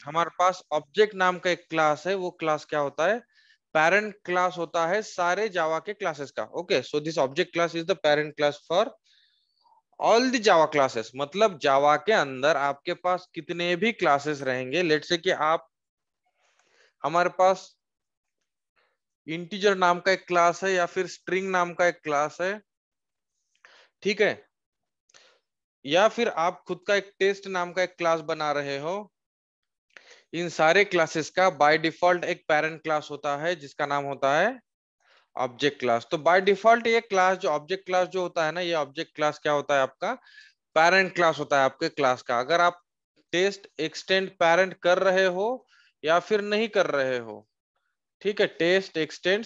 हमारे पास ऑब्जेक्ट नाम का एक क्लास है, वो क्लास क्या होता है, पेरेंट क्लास होता है सारे जावा के क्लासेस का। Okay, so this object class is the parent class for all the Java classes. मतलब जावा के अंदर आपके पास कितने भी क्लासेस रहेंगे, लेट्स से कि आप, हमारे पास इंटीजर नाम का एक क्लास है या फिर स्ट्रिंग नाम का एक क्लास है, ठीक है, या फिर आप खुद का एक टेस्ट नाम का एक क्लास बना रहे हो, इन सारे क्लासेस का बाय डिफॉल्ट एक पेरेंट क्लास होता है जिसका नाम होता है ऑब्जेक्ट क्लास। तो बाय डिफॉल्ट ये क्लास जो ऑब्जेक्ट क्लास जो होता है ना, ये ऑब्जेक्ट क्लास क्या होता है आपका, पेरेंट क्लास होता है आपके क्लास का। अगर आप टेस्ट एक्सटेंड पेरेंट कर रहे हो या फिर नहीं कर रहे हो, ठीक है, टेस्ट एक्सटेंड,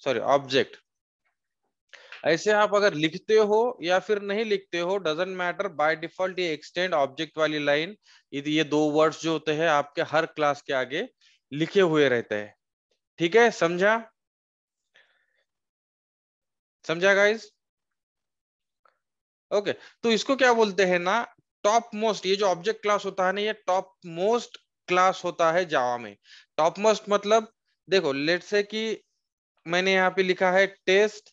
सॉरी, ऑब्जेक्ट, ऐसे आप अगर लिखते हो या फिर नहीं लिखते हो, डजेंट मैटर, बाय डिफॉल्ट ये एक्सटेंड ऑब्जेक्ट वाली लाइन, ये दो वर्ड्स जो होते हैं आपके हर क्लास के आगे लिखे हुए रहते हैं। ठीक है, समझा? समझा गाइस? ओके, तो इसको क्या बोलते हैं ना, टॉप मोस्ट, ये जो ऑब्जेक्ट क्लास होता है ना, ये टॉप मोस्ट क्लास होता है जावा में। टॉप मोस्ट मतलब, देखो लेट्स से कि मैंने यहाँ पे लिखा है test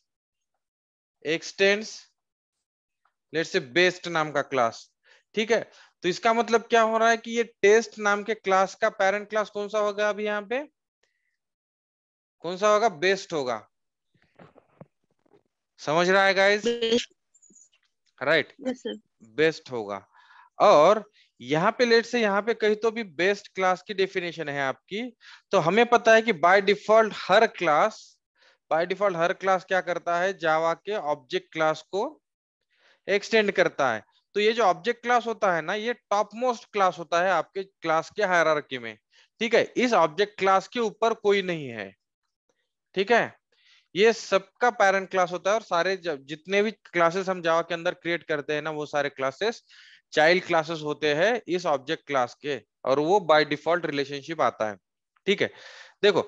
extends, let's say best नाम का क्लास, ठीक है। तो इसका मतलब क्या हो रहा है कि ये टेस्ट नाम के क्लास का पेरेंट क्लास कौन सा होगा, अभी यहाँ पे कौन सा होगा, बेस्ट होगा। समझ रहा है guys? Right, yes sir. Best होगा। और यहाँ पे लेट से, यहाँ पे कहीं तो भी बेस्ट क्लास की डेफिनेशन है आपकी, तो हमें पता है कि बाय डिफॉल्ट हर क्लास क्या करता है, जावा के ऑब्जेक्ट क्लास को एक्सटेंड करता है। तो ये जो ऑब्जेक्ट क्लास होता है ना, ये टॉप मोस्ट क्लास होता है आपके क्लास के हायरार्की में, ठीक है। इस ऑब्जेक्ट क्लास के ऊपर कोई नहीं है, ठीक है। ये सबका पेरेंट क्लास होता है, और सारे जितने भी क्लासेस हम जावा के अंदर क्रिएट करते हैं ना, वो सारे क्लासेस चाइल्ड क्लासेस होते हैं इस ऑब्जेक्ट क्लास के, और वो बाय डिफॉल्ट रिलेशनशिप आता है, ठीक है। देखो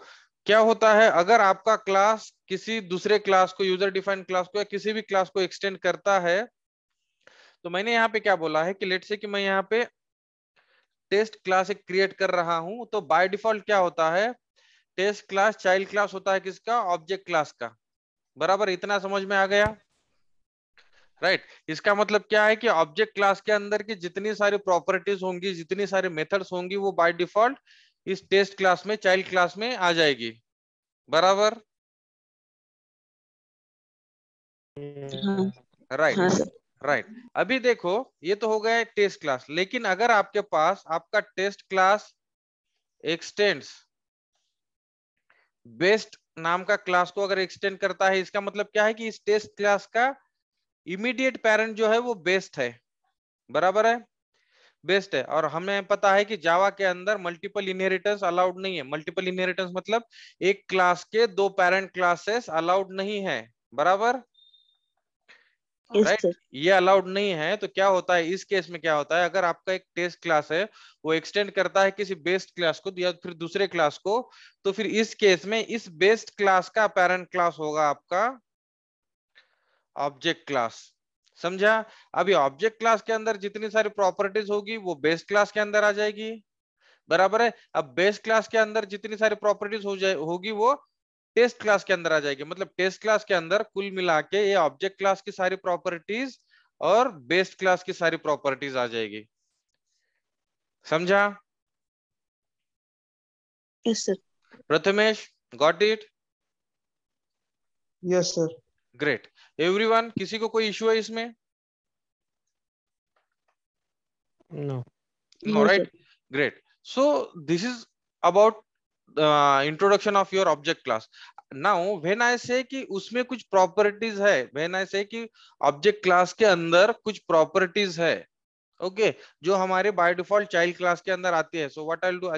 क्या होता है, अगर आपका क्लास किसी दूसरे क्लास को, यूजर डिफाइंड क्लास को या किसी भी क्लास को एक्सटेंड करता है, तो मैंने यहाँ पे क्या बोला है कि लेट से कि मैं यहाँ पे टेस्ट क्लास एक क्रिएट कर रहा हूं, तो बाय डिफॉल्ट क्या होता है, टेस्ट क्लास चाइल्ड क्लास होता है किसका, ऑब्जेक्ट क्लास का। बराबर, इतना समझ में आ गया? राइट, इसका मतलब क्या है कि ऑब्जेक्ट क्लास के अंदर की जितनी सारी प्रॉपर्टीज होंगी, जितनी सारी मेथड्स होंगी, वो बाय डिफॉल्ट इस टेस्ट क्लास में, चाइल्ड क्लास में आ जाएगी। बराबर? हाँ राइट, हाँ सर। राइट। अभी देखो, ये तो हो गया टेस्ट क्लास, लेकिन अगर आपके पास आपका टेस्ट क्लास एक्सटेंड्स बेस्ट नाम का क्लास को अगर एक्सटेंड करता है, इसका मतलब क्या है कि इस टेस्ट क्लास का इमीडिएट पेरेंट जो है वो बेस्ट है। बराबर है, बेस्ट है। और हमें पता है कि जावा के अंदर मल्टीपल इनहेरिटेंस अलाउड नहीं है। मल्टीपल इनहेरिटेंस मतलब एक क्लास के दो पेरेंट क्लासेस अलाउड नहीं है। बराबर, यस राइट, सर। ये अलाउड नहीं है। तो क्या होता है इस केस में, क्या होता है, अगर आपका एक टेस्ट क्लास है, वो एक्सटेंड करता है किसी बेस्ट क्लास को या फिर दूसरे क्लास को, तो फिर इस केस में इस बेस्ट क्लास का पेरेंट क्लास होगा आपका ऑब्जेक्ट क्लास। समझा? अभी ऑब्जेक्ट क्लास के अंदर जितनी सारी प्रॉपर्टीज होगी वो बेस क्लास के अंदर आ जाएगी। बराबर है। अब बेस क्लास के अंदर जितनी सारी प्रॉपर्टीज होगी वो टेस्ट क्लास के अंदर आ जाएगी। मतलब टेस्ट क्लास के अंदर कुल मिला के ये ऑब्जेक्ट क्लास की सारी प्रॉपर्टीज और बेस क्लास की सारी प्रॉपर्टीज आ जाएगी। समझा? Yes sir. Prathamesh, got it? Yes sir. Great. Everyone, किसी को कोई इश्यू है इसमें? No. No, no right? Sir. Great. So this is about introduction of your object class. Now when I say कि उसमें कुछ properties है, when I say कि object class के अंदर कुछ properties है, okay, जो हमारे by default child class के अंदर आती है, so what I'll do,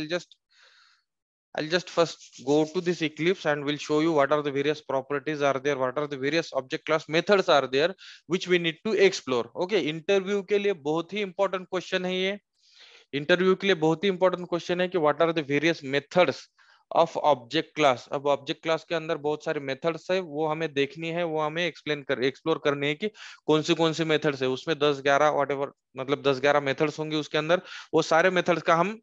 I'll just first go to this Eclipse and will show you what are the various properties are there, what are the various object class methods are there, which we need to explore. Okay, interview के लिए बहुत ही important question है ये। Interview के लिए बहुत ही important question है कि what are the various methods of object class. अब ऑब्जेक्ट क्लास के अंदर बहुत सारे मेथड्स है, वो हमें देखनी है, वो हमें एक्सप्लोर करनी है कि कौन सी मेथड्स है उसमें। 10-11 व्हाटएवर, मतलब 10-11 मेथड्स होंगे उसके अंदर, वो सारे मेथड्स का हम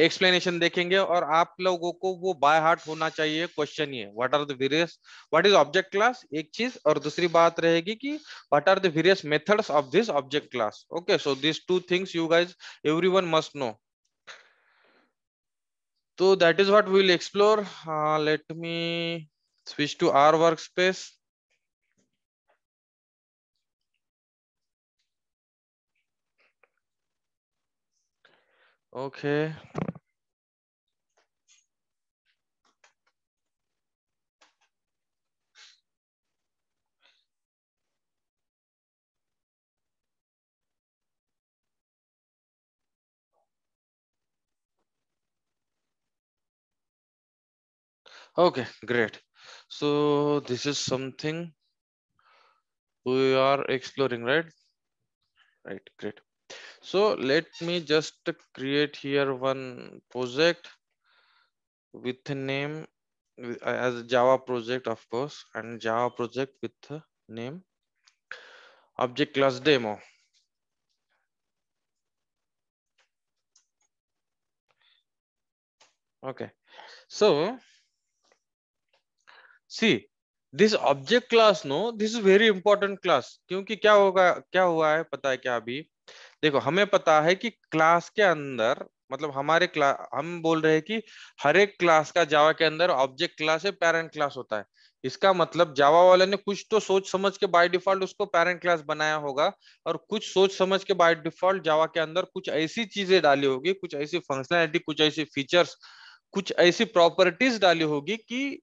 एक्सप्लेनेशन देखेंगे और आप लोगों को वो बाय हार्ट होना चाहिए क्वेश्चन। ये what are the various, what is object class, एक चीज, और दूसरी बात रहेगी कि what are the various methods of this object class. Okay, so this two things you guys everyone must know. So that is what we will explore. Let me switch to our workspace. Okay. Okay, great. So this is something we are exploring, right? Right, great. So let me just create here one project with a name as a Java project, of course, and Java project with the name object class demo. Okay, so see this object class, no, this is very important class. क्योंकि क्या होगा, क्या हुआ है पता है क्या? अभी देखो, हमें पता है कि क्लास के अंदर, मतलब हमारे क्लास, हम बोल रहे हैं कि हर एक क्लास का जावा के अंदर ऑब्जेक्ट क्लास है, पेरेंट क्लास होता है। इसका मतलब जावा वाले ने कुछ तो सोच समझ के बाय डिफॉल्ट उसको पेरेंट क्लास बनाया होगा, और कुछ सोच समझ के बाय डिफॉल्ट जावा के अंदर कुछ ऐसी चीजें डाली होगी, कुछ ऐसी फंक्शनैलिटी, कुछ ऐसी फीचर्स, कुछ ऐसी प्रॉपर्टीज डाली होगी कि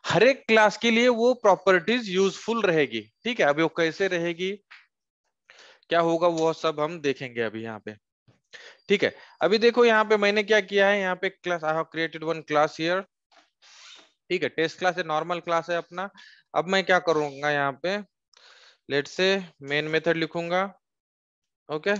हर एक क्लास के लिए वो प्रॉपर्टीज यूजफुल रहेगी। ठीक है, अभी वो कैसे रहेगी, क्या होगा, वो सब हम देखेंगे अभी यहाँ पे। ठीक है, अभी देखो यहाँ पे मैंने क्या किया है, यहाँ पे class, I have created one class here. ठीक है, टेस्ट क्लास है, नॉर्मल क्लास है अपना। अब मैं क्या करूंगा, यहाँ पे लेट्स से मेन मेथड लिखूंगा। ओके,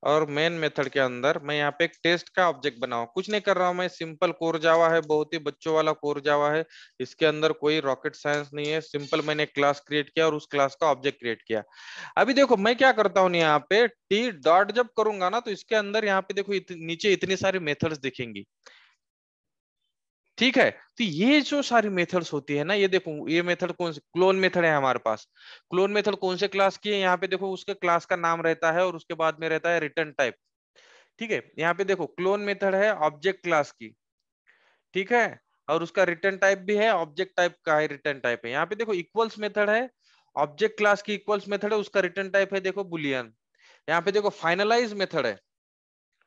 और मेन मेथड के अंदर मैं यहाँ पे एक टेस्ट का ऑब्जेक्ट बनाऊं, कुछ नहीं कर रहा हूं मैं, सिंपल कोर जावा है, बहुत ही बच्चों वाला कोर जावा है, इसके अंदर कोई रॉकेट साइंस नहीं है। सिंपल मैंने क्लास क्रिएट किया और उस क्लास का ऑब्जेक्ट क्रिएट किया। अभी देखो मैं क्या करता हूँ, यहाँ पे टी डॉट जब करूंगा ना, तो इसके अंदर यहाँ पे देखो नीचे इतनी सारी मेथड्स दिखेंगी। ठीक है, तो ये जो सारी मेथड्स होती है ना, ये देखो, ये मेथड कौन सी, क्लोन मेथड है हमारे पास। क्लोन मेथड कौन से क्लास की है, यहाँ पे देखो उसके क्लास का नाम रहता है और उसके बाद में रहता है रिटर्न टाइप। ठीक है, यहाँ पे देखो क्लोन मेथड है ऑब्जेक्ट क्लास की। ठीक है, और उसका रिटर्न टाइप भी है, ऑब्जेक्ट टाइप का है, रिटर्न टाइप है। यहाँ पे देखो इक्वल्स मेथड है, ऑब्जेक्ट क्लास की इक्वल्स मेथड है, उसका रिटर्न टाइप है देखो बुलियन। यहाँ पे देखो फाइनलाइज मेथड है।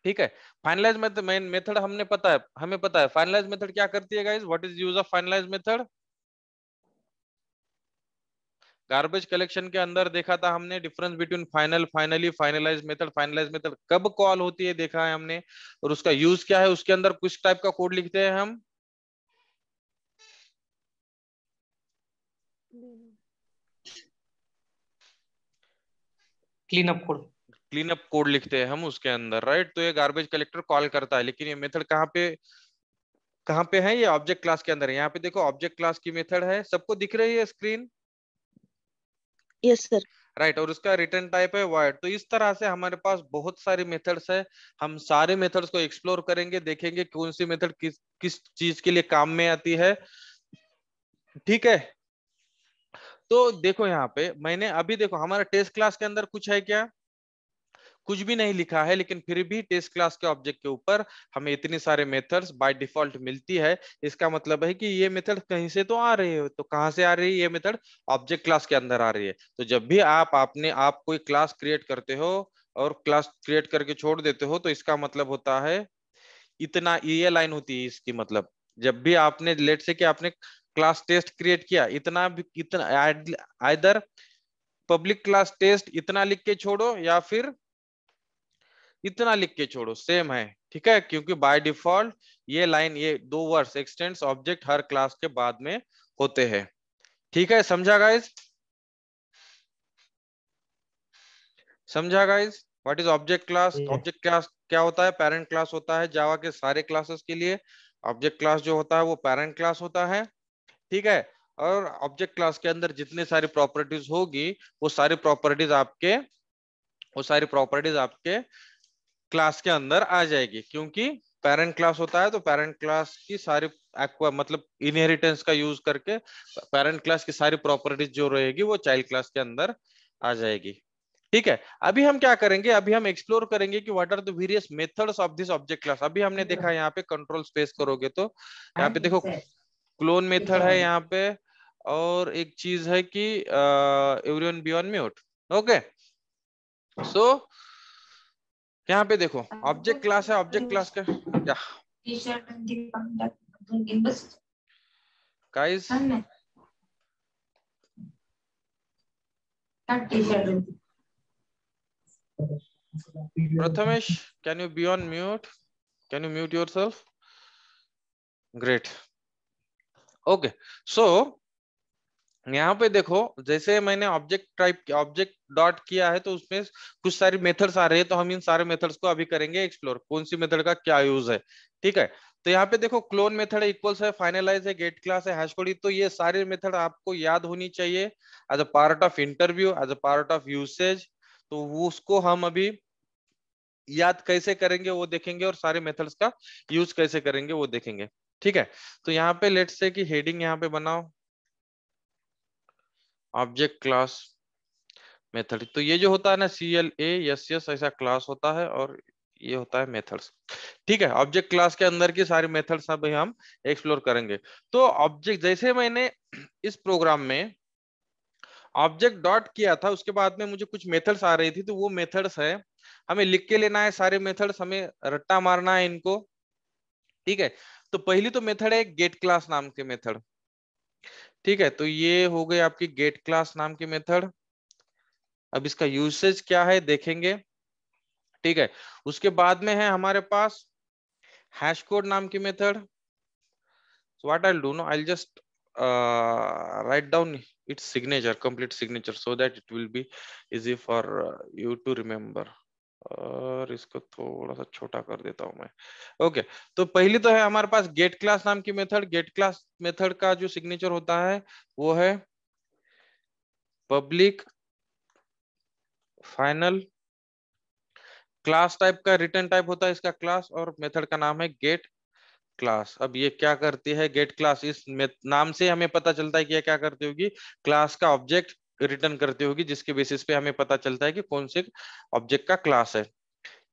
ठीक है, फाइनलाइज मेथड, मेथड हमने पता है, हमें पता है फाइनलाइज मेथड क्या करती है guys, what is use of finalize method. Garbage collection के अंदर देखा था हमने difference between final, finally, finalize method. Finalize method कब कॉल होती है देखा है हमने, और उसका यूज क्या है, उसके अंदर कुछ टाइप का कोड लिखते हैं हम, clean up code. Clean up code लिखते हैं हम उसके अंदर, राइट। तो ये गार्बेज कलेक्टर कॉल करता है, लेकिन ये मेथड कहाँ पे है, ये ऑब्जेक्ट क्लास के अंदर है। यहाँ पे देखो ऑब्जेक्ट क्लास की मेथड है, सबको दिख रही है स्क्रीन, Yes, sir. राइट। और उसका रिटर्न टाइप है void। तो इस तरह से हमारे पास बहुत सारी मेथड्स है, हम सारे मेथड्स को एक्सप्लोर करेंगे, देखेंगे कौन सी मेथड किस किस चीज के लिए काम में आती है। ठीक है, तो देखो यहाँ पे मैंने अभी देखो हमारा टेस्ट क्लास के अंदर कुछ है क्या, कुछ भी नहीं लिखा है, लेकिन फिर भी टेस्ट क्लास के ऑब्जेक्ट के ऊपर हमें इतनी सारे मेथड्स बाय डिफॉल्ट मिलती है। इसका मतलब है कि ये मेथड कहीं से तो आ रही है, तो कहाँ से आ रही है, ये मेथड ऑब्जेक्ट क्लास के अंदर आ रही है। तो जब भी आप कोई क्लास क्रिएट करते हो और क्लास क्रिएट करके छोड़ देते हो, तो इसका मतलब होता है इतना, ये लाइन होती है इसकी, मतलब जब भी आपने लेट से कि आपने क्लास टेस्ट क्रिएट किया, इतना भी, इतना आइदर पब्लिक क्लास टेस्ट इतना लिख के छोड़ो या फिर इतना लिख के छोड़ो, सेम है। ठीक है, क्योंकि बाय डिफॉल्ट ये लाइन, ये दो वर्ड्स एक्सटेंड्स ऑब्जेक्ट हर क्लास के बाद में होते हैं। ठीक है, समझा गाइस, समझा guys, what is object class. Object class क्या होता है, पेरेंट क्लास होता है जावा के सारे क्लासेस के लिए। ऑब्जेक्ट क्लास जो होता है वो पेरेंट क्लास होता है। ठीक है, और ऑब्जेक्ट क्लास के अंदर जितने सारी प्रॉपर्टीज होगी, वो सारी प्रॉपर्टीज आपके वो सारी प्रॉपर्टीज आपके क्लास के अंदर आ जाएगी, क्योंकि पेरेंट क्लास होता है तो पेरेंट क्लास की सारी एक्वा मतलब इनहेरिटेंस का यूज करके पेरेंट क्लास की सारी प्रॉपर्टीज जो रहेगी वो चाइल्ड क्लास के अंदर आ जाएगी। ठीक है, अभी हम क्या करेंगे, अभी हम एक्सप्लोर करेंगे कि what are the various methods of this object class. अभी हमने देखा यहाँ पे कंट्रोल स्पेस करोगे तो यहाँ पे देखो क्लोन मेथड है यहाँ पे, और एक चीज है कि everyone be on mute. Okay, so यहाँ पे देखो ऑब्जेक्ट क्लास है, ऑब्जेक्ट क्लास का क्या guys, Prathamesh can you be on mute, can you mute yourself, great. Okay, so यहाँ पे देखो जैसे मैंने ऑब्जेक्ट डॉट किया है तो उसमें कुछ सारी मेथड्स आ रही है, तो हम इन सारे मेथड्स को अभी करेंगे एक्सप्लोर, कौन सी मेथड का क्या यूज है। ठीक है, तो यहाँ पे देखो क्लोन मेथड है, इक्वल्स है, फाइनलाइज है, गेट क्लास है, हैश कोड, तो ये सारे मेथड आपको याद होनी चाहिए as a part of interview, as a part of usage. तो वो उसको हम अभी याद कैसे करेंगे वो देखेंगे, और सारे मेथड्स का यूज कैसे करेंगे वो देखेंगे। ठीक है, तो यहाँ पे लेट्स से कि हेडिंग यहाँ पे बनाओ ऑब्जेक्ट क्लास मेथड। तो ये जो होता है ना CLASS ऐसा क्लास होता है, और ये होता है मेथड्स। ठीक है, ऑब्जेक्ट क्लास के अंदर की सारी मेथड्स अभी हम एक्सप्लोर करेंगे। तो ऑब्जेक्ट जैसे मैंने इस प्रोग्राम में ऑब्जेक्ट डॉट किया था, उसके बाद में मुझे कुछ मेथड्स आ रही थी, तो वो मेथड्स है हमें लिख के लेना है, सारे मेथड्स हमें रट्टा मारना है इनको। ठीक है, तो पहली तो मेथड है गेट क्लास नाम के मेथड। ठीक है, तो ये हो गई आपकी गेट क्लास नाम की मेथड। अब इसका यूसेज क्या है देखेंगे। ठीक है, उसके बाद में है हमारे पास हैश कोड नाम की method. So what I'll do now, I'll just write down its signature, complete signature, so that it will be easy for you to remember. और इसको थोड़ा सा छोटा कर देता हूं मैं। ओके, तो पहली तो है हमारे पास गेट क्लास नाम की मेथड। गेट क्लास मेथड का जो सिग्नेचर होता है वो है पब्लिक फाइनल। क्लास टाइप का रिटर्न टाइप होता है इसका क्लास, और मेथड का नाम है गेट क्लास। अब ये क्या करती है गेट क्लास, इस नाम से हमें पता चलता है कि ये क्या करती होगी, क्लास का ऑब्जेक्ट रिटर्न करती होगी, जिसके बेसिस पे हमें पता चलता है कि कौन से ऑब्जेक्ट का क्लास है।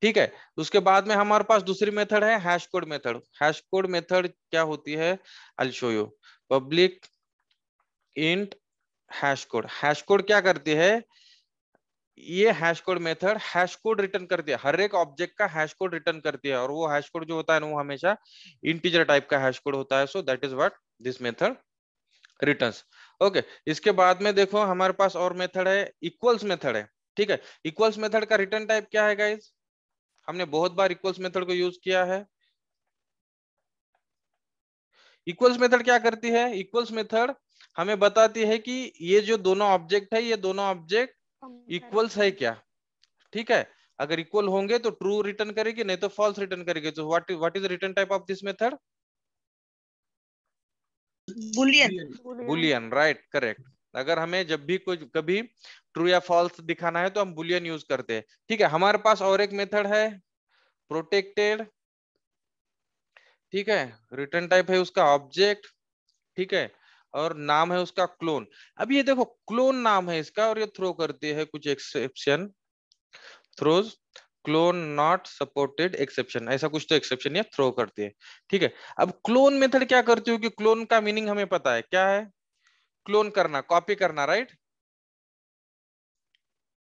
ठीक है, उसके बाद में हमारे पास दूसरी मेथड है hash code method. Hash code method क्या होती है, I will show you. Public int hash code. Hash code क्या करती है, ये hash code method hash code return करती है, हर एक ऑब्जेक्ट का हैश कोड रिटर्न करती है, और वो हैश कोड जो होता है ना वो हमेशा इंटीजर टाइप का हैश कोड होता है। So that is what this method returns. Okay, इसके बाद में देखो हमारे पास और मेथड है इक्वल्स मेथड है। ठीक है, इक्वल्स मेथड का रिटर्न टाइप क्या है गाइस, हमने बहुत बार इक्वल्स मेथड को यूज किया है। इक्वल्स मेथड क्या करती है, इक्वल्स मेथड हमें बताती है कि ये जो दोनों ऑब्जेक्ट है, ये दोनों ऑब्जेक्ट इक्वल्स है क्या। ठीक है, अगर इक्वल होंगे तो ट्रू रिटर्न करेगी, नहीं तो फॉल्स रिटर्न करेगी। तो what is return type of this method, Boolean. Boolean, right, correct. अगर हमें जब भी कुछ कभी ट्रू या फॉल्स दिखाना है तो हम बुलियन यूज करते हैं। ठीक है, हमारे पास और एक मेथड है प्रोटेक्टेड। ठीक है, रिटर्न टाइप है उसका ऑब्जेक्ट। ठीक है, और नाम है उसका क्लोन। अब ये देखो क्लोन नाम है इसका, और ये थ्रो करती है कुछ exception, throws clone not supported exception, ऐसा कुछ तो एक्सेप्शन ये थ्रो करती है। ठीक है, अब क्लोन मेथड क्या करती होगी, क्लोन का मीनिंग हमें पता है क्या है, क्लोन करना, कॉपी करना, राइट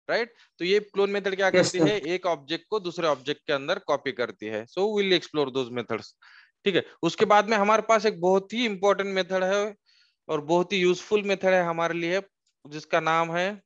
राइट। तो ये क्लोन मेथड क्या करती है, एक ऑब्जेक्ट को दूसरे ऑब्जेक्ट के अंदर कॉपी करती है। सो विल एक्सप्लोर दोज मेथड्स। ठीक है, उसके बाद में हमारे पास एक बहुत ही इंपॉर्टेंट मेथड है और बहुत ही यूजफुल मेथड है हमारे लिए, जिसका नाम है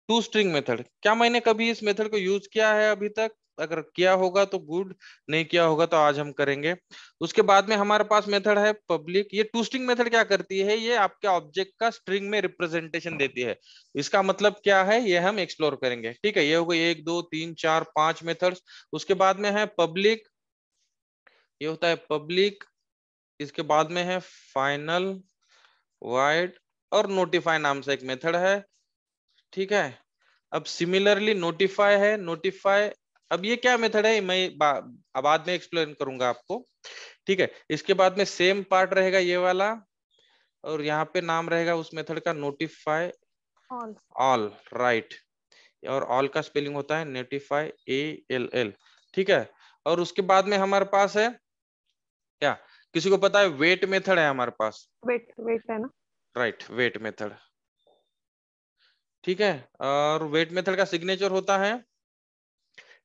टू स्ट्रिंग मेथड। क्या मैंने कभी इस मेथड को यूज किया है अभी तक, अगर किया होगा तो गुड, नहीं किया होगा तो आज हम करेंगे। उसके बाद में हमारे पास मेथड है पब्लिक। ये टू स्ट्रिंग मेथड क्या करती है, ये आपके ऑब्जेक्ट का स्ट्रिंग में रिप्रेजेंटेशन देती है। इसका मतलब क्या है ये हम एक्सप्लोर करेंगे। ठीक है, ये हो गई 1 2 3 4 5 मेथड्स। उसके बाद में है पब्लिक, ये होता है पब्लिक। इसके बाद में है फाइनल, वाइड और नोटिफाई नाम से एक मेथड है। ठीक है, अब सिमिलरली नोटिफाई है, नोटिफाई अब ये क्या मेथड है मैं बाद में एक्सप्लेन करूंगा आपको, ठीक है। इसके बाद में सेम पार्ट रहेगा ये वाला, और यहाँ पे नाम रहेगा उस मेथड का नोटिफाई ऑल। All, right. और ऑल का स्पेलिंग होता है नोटिफाई ALL, ठीक है। और उसके बाद में हमारे पास है क्या, किसी को पता है, वेट मेथड है हमारे पास, वेट है ना? राइट, वेट मेथड, ठीक है। और वेट मेथड का सिग्नेचर होता है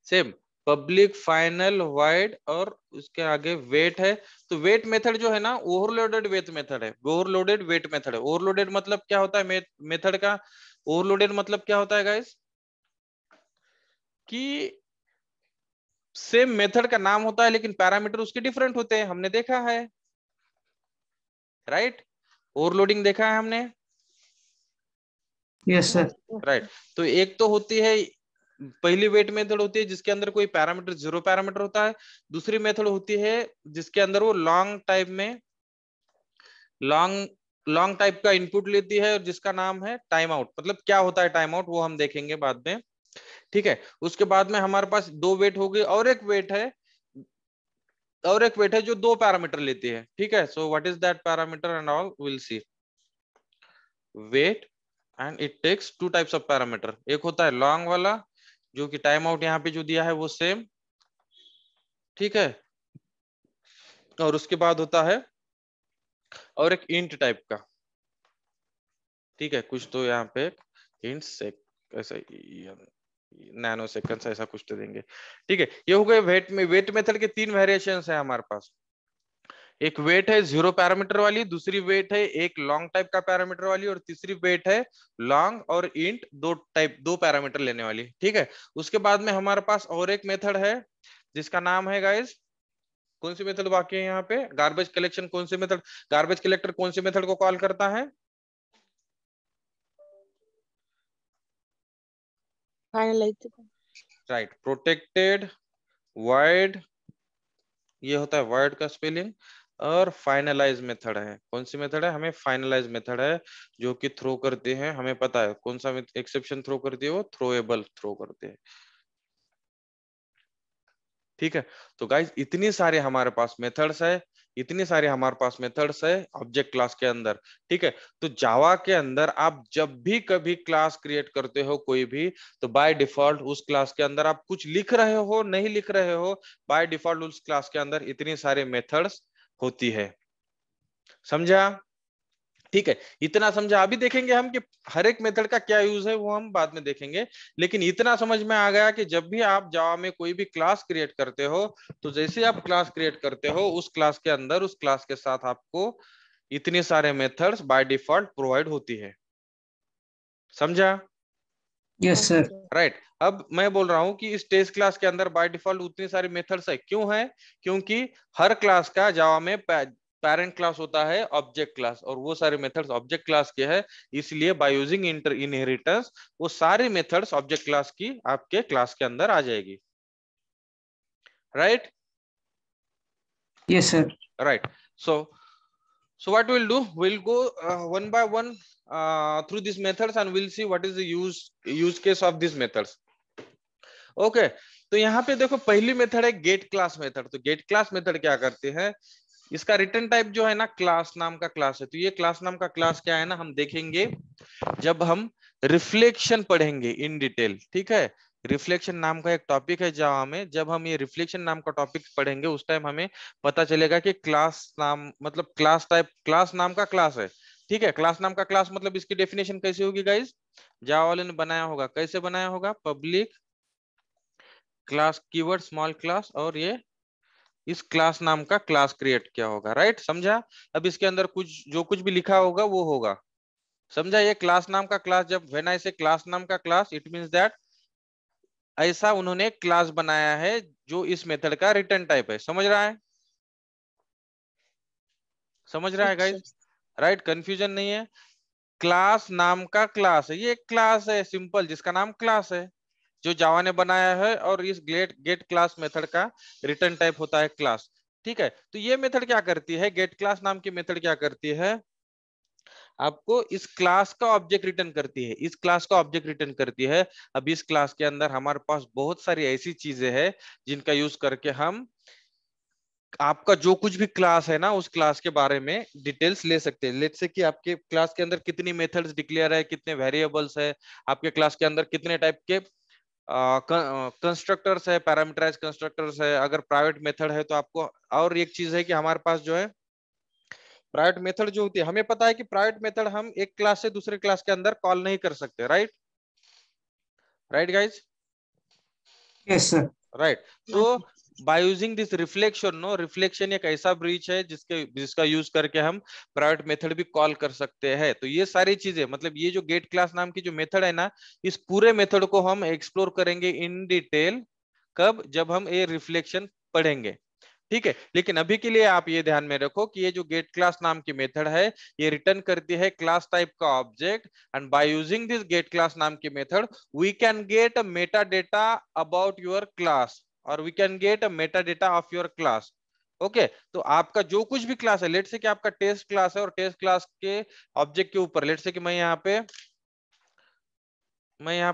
सेम, पब्लिक फाइनल वाइड, और उसके आगे वेट है। तो वेट मेथड जो है ना, ओवरलोडेड वेट मेथड है, ओवरलोडेड वेट मेथड है। ओवरलोडेड मतलब क्या होता है मेथड का, ओवरलोडेड मतलब क्या होता है गाइस, कि सेम मेथड का नाम होता है लेकिन पैरामीटर उसके डिफरेंट होते हैं, हमने देखा है, राइट। ओवरलोडिंग देखा है हमने, यस सर। राइट। तो एक तो होती है पहली वेट मेथड होती है जिसके अंदर कोई पैरामीटर, जीरो पैरामीटर होता है। दूसरी मेथड होती है जिसके अंदर वो लॉन्ग टाइप में लॉन्ग लॉन्ग टाइप का इनपुट लेती है, और जिसका नाम है टाइम आउट। मतलब क्या होता है टाइम आउट वो हम देखेंगे बाद में, ठीक है। उसके बाद में हमारे पास दो वेट हो गई, और एक वेट है जो दो पैरामीटर लेती है, ठीक है। So what is that parameter and all will see, wait, and it takes two types of parameter. एक होता है लॉन्ग वाला जो कि टाइम आउट यहाँ पे जो दिया है वो सेम, ठीक है। और उसके बाद होता है और एक इंट टाइप का, ठीक है। कुछ तो यहाँ पे इंट सेक ऐसा नैनो सेकंड ऐसा कुछ तो देंगे, ठीक है। ये हो गए वेट मेथड के तीन वेरिएशंस है हमारे पास। एक वेट है जीरो पैरामीटर वाली, दूसरी वेट है एक लॉन्ग टाइप का पैरामीटर वाली, और तीसरी वेट है लॉन्ग और इंट दो पैरामीटर लेने वाली, ठीक है। उसके बाद में हमारे पास और एक मेथड है जिसका नाम है गाइस, कौन सी मेथड बाकी है यहाँ पे, गार्बेज कलेक्शन। कौन सी मेथड, गार्बेज कलेक्टर कौन सी मेथड को कॉल करता है, फाइनलाइज। राइट, प्रोटेक्टेड वाइड, ये होता है वाइड का स्पेलिंग। और फाइनलाइज मेथड है, कौन सी मेथड है, हमें फाइनलाइज मेथड है जो कि थ्रो करते हैं, हमें पता है कौन सा एक्सेप्शन थ्रो करती है, वो थ्रोएबल थ्रो करते हैं, ठीक है। तो गाइस इतनी सारे हमारे पास मेथड्स है, इतनी सारे हमारे पास मेथड्स है ऑब्जेक्ट क्लास के अंदर, ठीक है। तो जावा के अंदर आप जब भी कभी क्लास क्रिएट करते हो कोई भी, तो बाय डिफॉल्ट उस क्लास के अंदर आप कुछ लिख रहे हो नहीं लिख रहे हो, बाय डिफॉल्ट उस क्लास के अंदर इतनी सारे मेथड्स होती है, समझा, ठीक है। इतना समझा, अभी देखेंगे हम कि हर एक मेथड का क्या यूज है वो हम बाद में देखेंगे, लेकिन इतना समझ में आ गया कि जब भी आप जावा में कोई भी क्लास क्रिएट करते हो, तो जैसे आप क्लास क्रिएट करते हो उस क्लास के अंदर उस क्लास के साथ आपको इतने सारे मेथड्स बाय डिफॉल्ट प्रोवाइड होती है, समझा, यस सर। राइट। अब मैं बोल रहा हूं कि इस टेस्ट क्लास के अंदर बाय डिफॉल्ट उतनी सारी मेथड्स है, क्यों है, क्योंकि हर क्लास का जावा में पेरेंट क्लास होता है ऑब्जेक्ट क्लास, और वो सारे मेथड्स ऑब्जेक्ट क्लास के हैं, इसलिए बाय यूजिंग इंटर इनहेरिटेंस वो सारे मेथड्स ऑब्जेक्ट क्लास की आपके क्लास के अंदर आ जाएगी, right, yes sir. Right. So what we'll do, we'll go one by one through these methods and we'll see what is the use case of these methods. Okay, तो यहाँ पे देखो पहली मेथड है गेट क्लास मेथड। तो gate class method क्या करते हैं, इसका रिटर्न टाइप जो है ना क्लास नाम का क्लास है। तो ये क्लास नाम का क्लास क्या है ना, हम देखेंगे जब हम रिफ्लेक्शन पढ़ेंगे इन डिटेल, ठीक है। रिफ्लेक्शन नाम का एक टॉपिक है जावा में, जब हम ये रिफ्लेक्शन नाम का टॉपिक पढ़ेंगे उस टाइम हमें पता चलेगा कि क्लास नाम मतलब क्लास टाइप, क्लास नाम का क्लास है, ठीक है। क्लास नाम का क्लास मतलब इसकी डेफिनेशन कैसी होगी गाइज, जावा वाले ने बनाया होगा, कैसे बनाया होगा, public class keyword small class, और ये इस क्लास नाम का क्लास क्रिएट किया होगा, राइट, समझा। अब इसके अंदर कुछ जो कुछ भी लिखा होगा वो होगा, समझा। ये क्लास नाम का क्लास, जब व्हेन आई से क्लास नाम का क्लास, इट मींस दैट ऐसा उन्होंने क्लास बनाया है जो इस मेथड का रिटर्न टाइप है, समझ रहा है, समझ रहा है गाइस, राइट, कंफ्यूजन नहीं है। क्लास नाम का क्लास है, ये एक क्लास है सिंपल जिसका नाम क्लास है जो जावा ने बनाया है, और इस गेट क्लास मेथड का रिटर्न टाइप होता है क्लास, ठीक है। तो ये मेथड क्या करती है, गेट क्लास नाम की मेथड क्या करती है, आपको इस क्लास का ऑब्जेक्ट रिटर्न करती है, इस क्लास का ऑब्जेक्ट रिटर्न करती है। अब इस क्लास के अंदर हमारे पास बहुत सारी ऐसी चीजें हैं जिनका यूज करके हम आपका जो कुछ भी क्लास है ना उस क्लास के बारे में डिटेल्स ले सकते हैं। लेट्स से कि आपके क्लास के अंदर कितनी मेथड्स डिक्लेयर है, कितने वेरिएबल्स है, आपके क्लास के अंदर कितने टाइप के कंस्ट्रक्टर्स है, पैरामीटराइज कंस्ट्रक्टर्स है। अगर प्राइवेट मेथड है तो आपको, और एक चीज है कि हमारे पास जो है प्राइवेट मेथड जो होती है, हमें पता है कि प्राइवेट मेथड हम एक क्लास से दूसरे क्लास के अंदर कॉल नहीं कर सकते, right? Right guys? Yes, sir. Right. तो by using this reflection, no, reflection एक ऐसा ब्रीच है जिसका यूज करके हम प्राइवेट मेथड भी कॉल कर सकते हैं। तो ये सारी चीजें, मतलब ये जो गेट क्लास नाम की जो मेथड है ना, इस पूरे मेथड को हम एक्सप्लोर करेंगे इन डिटेल कब, जब हम ये रिफ्लेक्शन पढ़ेंगे, ठीक है। लेकिन अभी के लिए आप ये ध्यान में रखो कि ये जो गेट क्लास नाम की मेथड है ये रिटर्न करती है क्लास टाइप का object, and by using this get class नाम की method we can get a meta data about your class, और we can a meta data of your class. Okay, तो आपका जो कुछ भी क्लास है, लेट से कि आपका टेस्ट क्लास है और टेस्ट क्लास के ऑब्जेक्ट के ऊपर लेट से कि मैं यहाँ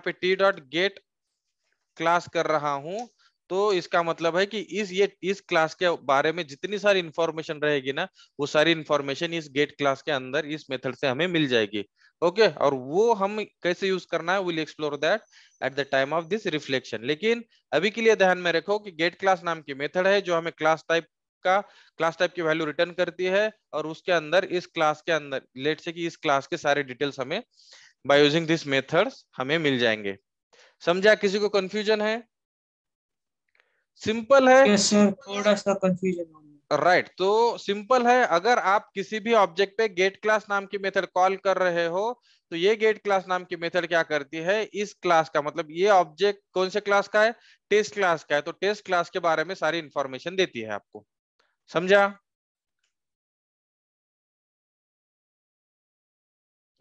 पे टी डॉट गेट क्लास कर रहा हूं, तो इसका मतलब है कि इस क्लास के बारे में जितनी सारी इंफॉर्मेशन रहेगी ना, वो सारी इंफॉर्मेशन इस गेट क्लास के अंदर इस मेथड से हमें मिल जाएगी। ओके, और वो हम कैसे यूज करना है, will explore that at the time of this reflection. लेकिन अभी के लिए ध्यान में रखो कि गेट क्लास नाम की मेथड है जो हमें क्लास टाइप की वैल्यू रिटर्न करती है, और उसके अंदर इस क्लास के अंदर लेट से कि इस क्लास के सारे डिटेल्स हमें बाय यूजिंग दिस मेथड्स हमें मिल जाएंगे। समझा? किसी को कंफ्यूजन है? सिंपल है, Yes, sir. थोड़ा सा confusion हो गया. राइट। तो सिंपल है, अगर आप किसी भी ऑब्जेक्ट पे गेट क्लास नाम की मेथड कॉल कर रहे हो तो ये गेट क्लास नाम की मेथड क्या करती है, इस क्लास का मतलब ये ऑब्जेक्ट कौन से क्लास का है, टेस्ट क्लास का है, तो टेस्ट क्लास के बारे में सारी इंफॉर्मेशन देती है आपको। समझा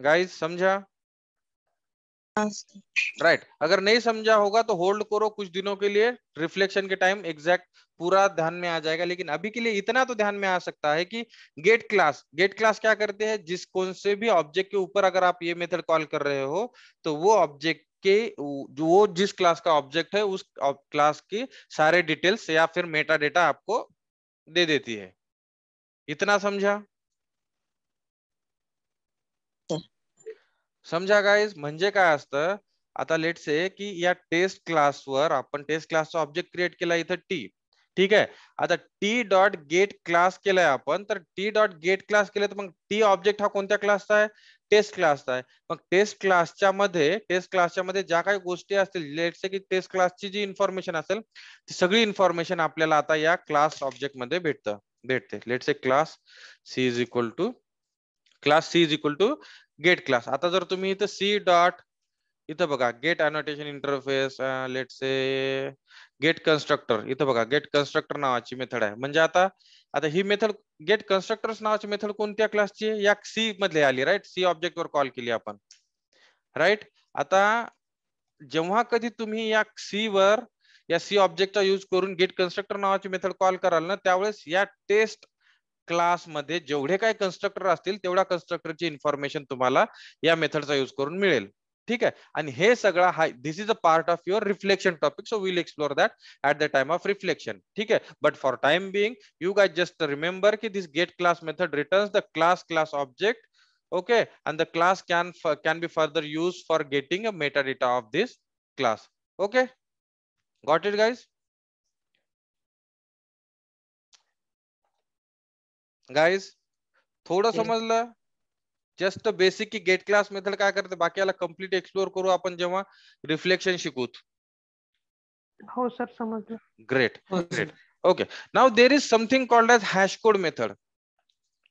गाइस? समझा? राइट। अगर नहीं समझा होगा तो होल्ड करो कुछ दिनों के लिए, रिफ्लेक्शन के टाइम एग्जैक्ट पूरा ध्यान में आ जाएगा। लेकिन अभी के लिए इतना तो ध्यान में आ सकता है कि गेट क्लास क्या करते हैं, जिस कौन से भी ऑब्जेक्ट के ऊपर अगर आप ये मेथड कॉल कर रहे हो तो वो ऑब्जेक्ट के जो वो जिस क्लास का ऑब्जेक्ट है उस क्लास की सारे डिटेल्स या फिर मेटा डेटा आपको दे देती है। इतना समझा? समझा गाइस? म्हणजे काय असतं, आता लेट से की या टेस्ट क्लासवर आपण टेस्ट क्लासचा ऑब्जेक्ट क्रिएट केला इथं टी, ठीक आहे। आता टी डॉट गेट क्लास केलाय आपण, तर टी डॉट गेट क्लास केलं तर मग टी ऑब्जेक्ट हा कोणत्या क्लासचा आहे, टेस्ट क्लासचा आहे। मग टेस्ट क्लासच्या मध्ये ज्या काही गोष्टी असतील, लेट से की टेस्ट क्लासची जी इन्फॉर्मेशन असेल ती सगळी इन्फॉर्मेशन आपल्याला आता या क्लास ऑब्जेक्ट मध्ये भेटते। Let say class C is equal to get class. आता जर तुम्ही इथं सी डॉट इथं बघा get annotation interface, let say get constructor, इथं बघा गेट कन्स्ट्रक्टर नावाची मेथड आहे। म्हणजे आता आता ही मेथड गेट कन्स्ट्रक्टर्स नावाची मेथड कोणत्या क्लासची आहे, या सी मध्ये आली, राईट? सी ऑब्जेक्ट वर कॉल केली आपण, राईट? आता जेव्हा कधी तुम्ही या सी ऑब्जेक्टचा यूज करून गेट कन्स्ट्रक्टर नावाची मेथड कॉल कराल ना, त्यावेळेस या टेस्ट क्लास मध्ये जेवढे काही कन्स्ट्रक्टर असतील तेवढ्या कन्स्ट्रक्टरची इन्फॉर्मेशन तुम्हाला या मेथडचा यूज करून मिळेल, ठीक आहे। आणि हे सगळं this is a part of your reflection topic, so will explore that at the time of reflection, ठीक है। But for time being you guys just remember कि this get class method returns the class object, okay, and the class can be further used for getting a metadata of this class. Okay, got it guys? थोडं समजलं? Just basic की gate class method काय करते, बाकी याला complete explore करू आपण जेव्हा रिफ्लेक्शन शिकू। हो सर, समजलं. ग्रेट हो, sir. Great. Okay, now there is something called as hash code method,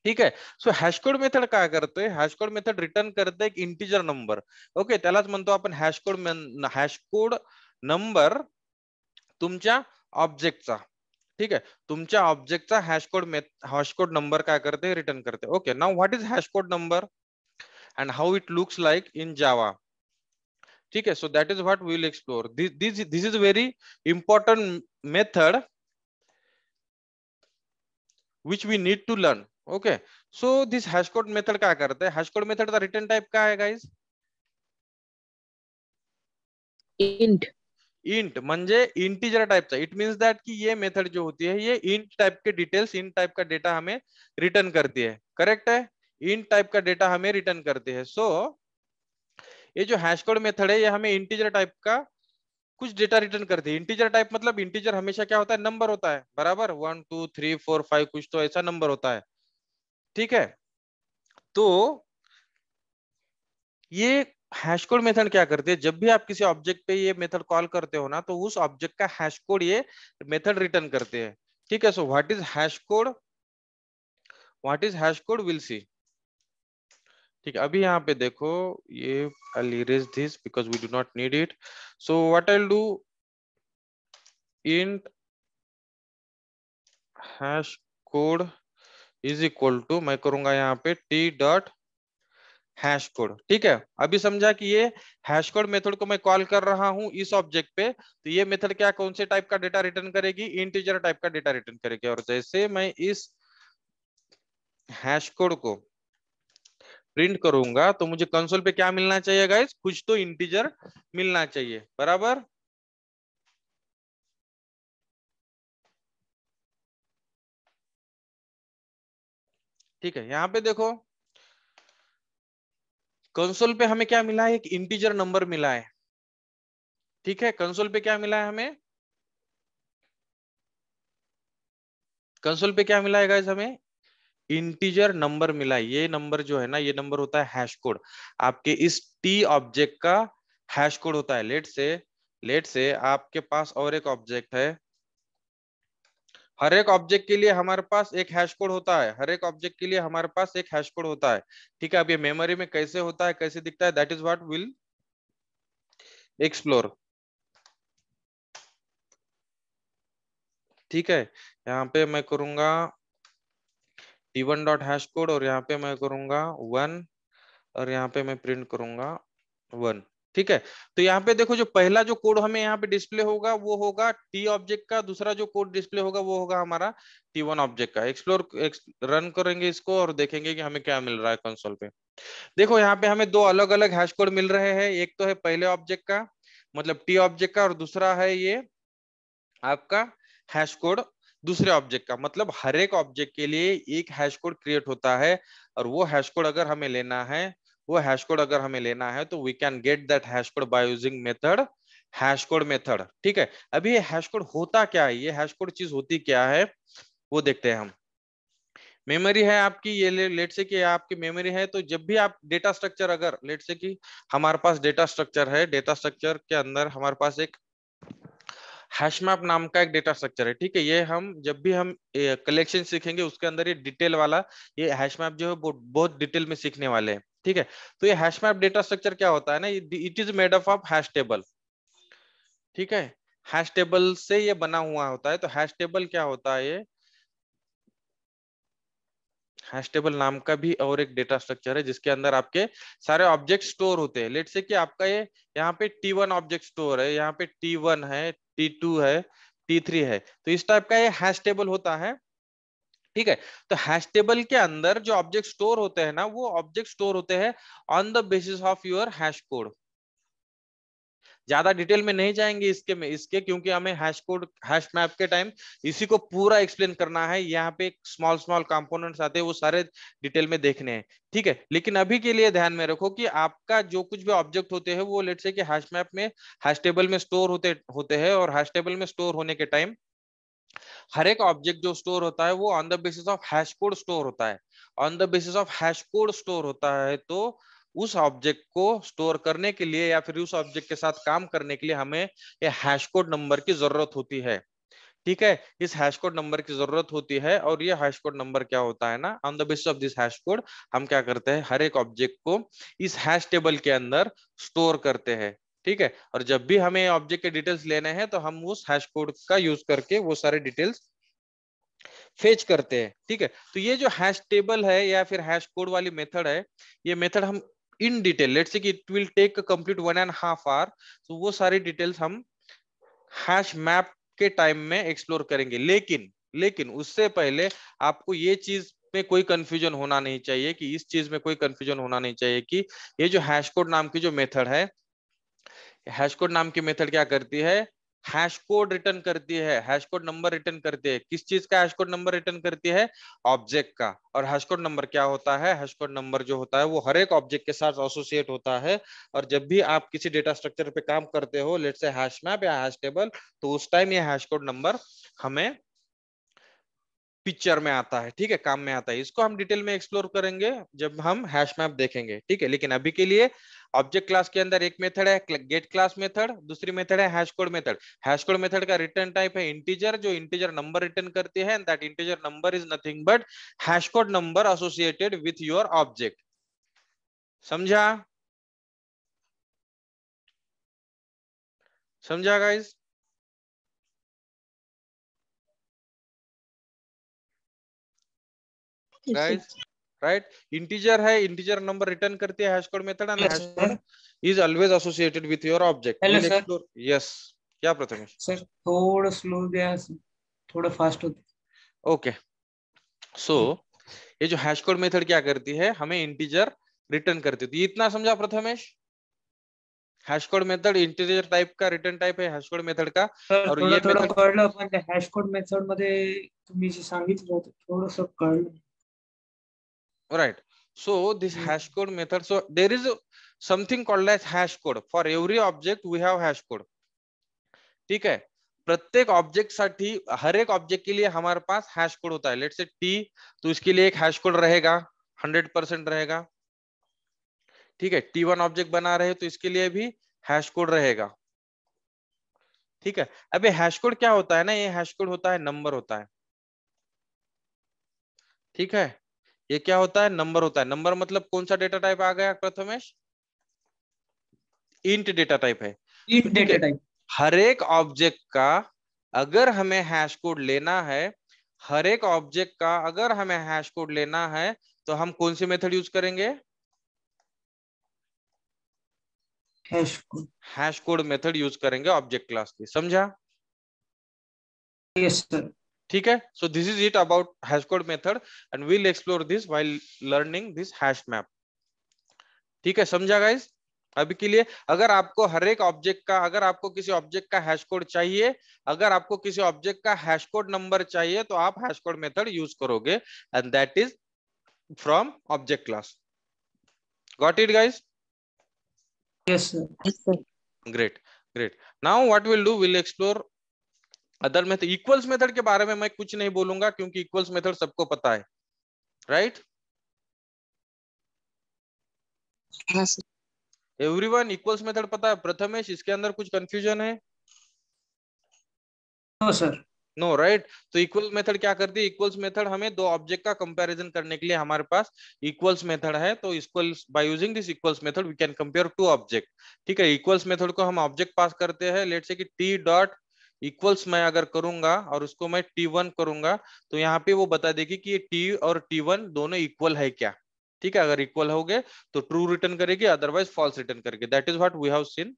ठीक आहे। सो हॅश कोड मेथड काय करते, हॅश कोड मेथड रिटर्न करते एक इंटिजर नंबर, ओके, त्यालाच म्हणतो आपण हॅश कोड नंबर तुमच्या ऑब्जेक्टचा, ठीक आहे। तुमच्या ऑब्जेक्टचा हॅश कोड नंबर काय करते, रिटर्न करते। Okay, now what is hash code number and how it looks like in Java, ठीक है। So that is what we will explore. This is a very important method which we need to learn, okay, so this hash code method क्या करते हैं? Hash code method का return type क्या है guys? Int int म्हणजे integer टाइपचा. It means that कि ये method जो होती है ये इंट टाइप के डिटेल्स, इंट टाइप का डेटा हमें रिटर्न करती है. करेक्ट है? इंट टाइप का डेटा हमें रिटर्न करती है. सो ये जो हैश कोड मेथड है ये हमें इंटीजर टाइप का कुछ डेटा रिटर्न करती है. इंटीजर टाइप मतलब इंटीजर हमेशा क्या होता है? नंबर होता है. बराबर 1 2 3 4 5 कुछ तो ऐसा नंबर होता है. ठीक है, तो ये हैश कोड मेथड क्या करती है? जब भी आप किसी ऑब्जेक्ट पे ये मेथड कॉल करते हो ना, तो उस ऑब्जेक्ट का हैश कोड ये मेथड रिटर्न करते हैं. ठीक है, so what is hash code? What is hash code? Will see. ठीक है, अभी यहाँ पे देखो, ये I'll erase this because we do not need it. So what I'll do, int hash code is equal to, मैं करूंगा यहाँ पे t डॉट हैश कोड. ठीक है, अभी समझा कि ये हैश कोड मेथड को मैं कॉल कर रहा हूं इस ऑब्जेक्ट पे, तो ये मेथड क्या कौन से टाइप का डेटा रिटर्न करेगी? इंटीजर टाइप का डेटा रिटर्न करेगी. और जैसे मैं इस हैश कोड को प्रिंट करूंगा तो मुझे कंसोल पे क्या मिलना चाहिए गाइस? कुछ तो इंटीजर मिलना चाहिए. बराबर? ठीक है, यहाँ पे देखो कंसोल पे हमें क्या मिला है? एक इंटीजर नंबर मिला है. ठीक है, कंसोल पे क्या मिला है हमें? कंसोल पे क्या मिला है गाइस हमें? इंटीजर नंबर मिला है. ये नंबर जो है ना, ये नंबर होता है हैश कोड. आपके इस टी ऑब्जेक्ट का हैश कोड होता है. लेट से आपके पास और एक ऑब्जेक्ट है. हर एक ऑब्जेक्ट के लिए हमारे पास एक हैश कोड होता है. हर एक ऑब्जेक्ट के लिए हमारे पास एक हैश कोड होता है. ठीक है, अब ये मेमोरी में कैसे होता है, कैसे दिखता है, that is what will explore. ठीक है, यहाँ पे मैं करूंगा t1 डॉट हैश कोड और यहाँ पे मैं करूंगा 1 और यहाँ पे मैं प्रिंट करूंगा 1. ठीक है, तो यहाँ पे देखो जो पहला जो कोड हमें यहाँ पे डिस्प्ले होगा वो होगा टी ऑब्जेक्ट का. दूसरा जो कोड डिस्प्ले होगा वो होगा हमारा t1 ऑब्जेक्ट का. एक्सप्लोर रन करेंगे इसको और देखेंगे कि हमें क्या मिल रहा है कंसोल पे. देखो यहाँ पे हमें दो अलग अलग हैश कोड मिल रहे हैं. एक तो है पहले ऑब्जेक्ट का मतलब टी ऑब्जेक्ट का, और दूसरा है ये आपका हैश कोड दूसरे ऑब्जेक्ट का. मतलब हर एक ऑब्जेक्ट के लिए एक हैश कोड क्रिएट होता है, और वो हैश कोड अगर हमें लेना है, वो हैश कोड अगर हमें लेना है तो we can get that hash code by using method hash code method. ठीक है, अभी ये हैश कोड होता क्या है? ये हैश कोड चीज होती क्या है वो देखते हैं हम. मेमोरी है आपकी, ये लेट से कि आपकी मेमोरी है, तो जब भी आप डेटा स्ट्रक्चर, अगर लेट से कि हमारे पास डेटा स्ट्रक्चर है, डेटा स्ट्रक्चर के अंदर हमारे पास एक हैशमैप नाम का एक डेटा स्ट्रक्चर है. ठीक है, ये हम जब भी हम कलेक्शन सीखेंगे उसके अंदर ये डिटेल वाला ये हैशमैप जो है वो बहुत डिटेल में सीखने वाले हैं. ठीक है, तो ये हैशमैप डेटा स्ट्रक्चर क्या होता है ना, it is made up of hash table. ठीक है, हैश टेबल से ये बना हुआ होता है. तो हैश टेबल क्या होता है? ये हैश टेबल नाम का भी और एक डेटा स्ट्रक्चर है जिसके अंदर आपके सारे ऑब्जेक्ट स्टोर होते हैं. लेट से कि आपका ये यहाँ पे t1 ऑब्जेक्ट स्टोर है, यहाँ पे t1 है, t2 है, t3 है. तो इस टाइप का ये हैश टेबल होता है. ठीक है, तो हैश टेबल के अंदर जो ऑब्जेक्ट स्टोर होते हैं ना, वो ऑब्जेक्ट स्टोर होते हैं on the basis of your hash code. ज्यादा डिटेल में नहीं जाएंगे इसके क्योंकि हमें हैश कोड हैश मैप के टाइम इसी को पूरा एक्सप्लेन करना है. यहाँ पे स्मॉल स्मॉल कंपोनेंट्स आते हैं, वो सारे डिटेल में देखने हैं. ठीक है, लेकिन अभी के लिए ध्यान में रखो कि आपका जो कुछ भी ऑब्जेक्ट होते हैं वो लेट से कि हैश मैप में हैश टेबल में स्टोर होते हैं, और हैश टेबल में स्टोर होने के टाइम हर एक ऑब्जेक्ट जो स्टोर होता है वो on the basis of hash code store होता है. On the basis of hash code store होता है, तो उस ऑब्जेक्ट को स्टोर करने के लिए या फिर उस ऑब्जेक्ट के साथ काम करने के लिए हमें ये हैश कोड नंबर की जरूरत होती है. ठीक है, इस हैश कोड नंबर की जरूरत होती है, और ये हैश कोड नंबर क्या होता है ना, on the basis of this hash code हम क्या करते हैं, हर एक ऑब्जेक्ट को इस हैश टेबल के अंदर स्टोर करते हैं. ठीक है, और जब भी हमें ऑब्जेक्ट के डिटेल्स लेने हैं तो हम उस हैश कोड का यूज करके वो सारे डिटेल्स फेच करते हैं. ठीक है, तो ये जो हैश टेबल है या फिर हैश कोड वाली मेथड है, ये मेथड हम इन डिटेल लेट्स से कि it will take complete 1.5 hour, तो वो सारी डिटेल्स हम हैश मैप के टाइम में एक्सप्लोर करेंगे. लेकिन उससे पहले आपको ये चीज में कोई कंफ्यूजन होना नहीं चाहिए, कि इस चीज में कोई कंफ्यूजन होना नहीं चाहिए कि ये जो हैश कोड नाम की जो मेथड है, हैश कोड नाम की मेथड क्या करती है, हैश कोड रिटर्न करती है, हैश कोड नंबर रिटर्न करती है। किस चीज का हैश कोड नंबर रिटर्न करती है, ऑब्जेक्ट का। और हैश कोड नंबर क्या होता है, हैश कोड नंबर जो होता है वो हर एक ऑब्जेक्ट के साथ एसोसिएट होता है। और जब भी आप किसी डेटा स्ट्रक्चर पे काम करते हो, लेट्स से हैश मैप या हैश टेबल, तो उस टाइम ये हैश कोड नंबर हमें पिक्चर में आता है, ठीक है, काम में आता है। इसको हम डिटेल में एक्सप्लोर करेंगे जब हम हैश मैप देखेंगे, ठीक है। लेकिन अभी के लिए ऑब्जेक्ट क्लास के अंदर एक मेथड है गेट क्लास मेथड, दूसरी मेथड है hash code method. Hash code method का रिटर्न टाइप है इंटीजर, जो इंटीजर नंबर रिटर्न करती है, and that integer number is nothing but hash code number associated with your object. समझा? समझा गाइस? गाइस, राइट, इंटीजर है, integer number return करती है hash code method, and hash code is always associated with your object. Hello will sir. Explore. Yes, क्या Prathamesh? Sir थोड़ा slow गया, थोड़ा fast होता। ओके, सो ये जो हैश कोड मेथड क्या करती है, हमें इंटीजर रिटर्न करती है। तो इतना समझा Prathamesh? Hash code method integer type का रिटर्न टाइप है हैश कोड मेथड का। सर और थोडं ये थोडं मेथड, कळलं, पण त्या हॅश कोड मेथड मध्ये तुम्ही जे सांगितलं होतं थोडंसं कळलं. Right, so this hash code method, so there is something called as hash code for every object we have hash code, ठीक है। प्रत्येक ऑब्जेक्ट साठी, हर एक ऑब्जेक्ट के लिए हमारे पास हैश कोड होता है। लेट्स से टी, तो इसके लिए एक हैश कोड रहेगा, 100% रहेगा, ठीक है। T1 ऑब्जेक्ट बना रहे तो इसके लिए भी हैश कोड रहेगा, ठीक है। अब ये हैश कोड क्या होता है ना, ये हैश कोड होता है नंबर होता है, ठीक है। ये क्या होता है, नंबर होता है। नंबर मतलब कौन सा डेटा टाइप आ गया प्रथमेश, इंट डेटा टाइप है, इंट तो ठीक डेटा है। टाइप. हर एक ऑब्जेक्ट का अगर हमें हैश कोड लेना है, हर एक ऑब्जेक्ट का अगर हमें हैश कोड लेना है, तो हम कौन सी मेथड यूज करेंगे, hash code. Hash code method use करेंगे ऑब्जेक्ट क्लास की। समझा? Yes sir. ठीक है, so this is it about hash code method, and we'll explore this while learning this hash map. ठीक है, समझा गाइस? अभी के लिए अगर आपको हर एक ऑब्जेक्ट का, अगर आपको किसी ऑब्जेक्ट का हैश कोड चाहिए, अगर आपको किसी ऑब्जेक्ट का हैश कोड नंबर चाहिए, तो आप हैश कोड मेथड यूज करोगे, and that is from object class. Got it guys? Yes sir. Yes, sir. Great, great. Now what will do, will explore other method. Equals method के बारे में मैं कुछ नहीं बोलूंगा, क्योंकि इक्वल्स मेथड सबको पता है, राइट? हाँ सर. एवरीवन इक्वल्स मेथड पता है। प्रथमेश, इसके अंदर कुछ कंफ्यूजन है? No sir. No, right. तो इक्वल मेथड क्या करती है, इक्वल्स मेथड हमें दो ऑब्जेक्ट का कंपैरिजन करने के लिए हमारे पास इक्वल्स मेथड है। तो equals, by using this equals method we can compare two object, ठीक है। इक्वल्स मेथड को हम ऑब्जेक्ट पास करते हैं, लेट्स से कि टी डॉट इक्वल्स मैं अगर करूंगा और उसको मैं T1 करूंगा, तो यहाँ पे वो बता देगी कि ये T और T1 दोनों इक्वल है क्या, ठीक है। अगर इक्वल हो गए तो ट्रू रिटर्न करेगी, अदरवाइज फॉल्स रिटर्न करेगी। That is what we have seen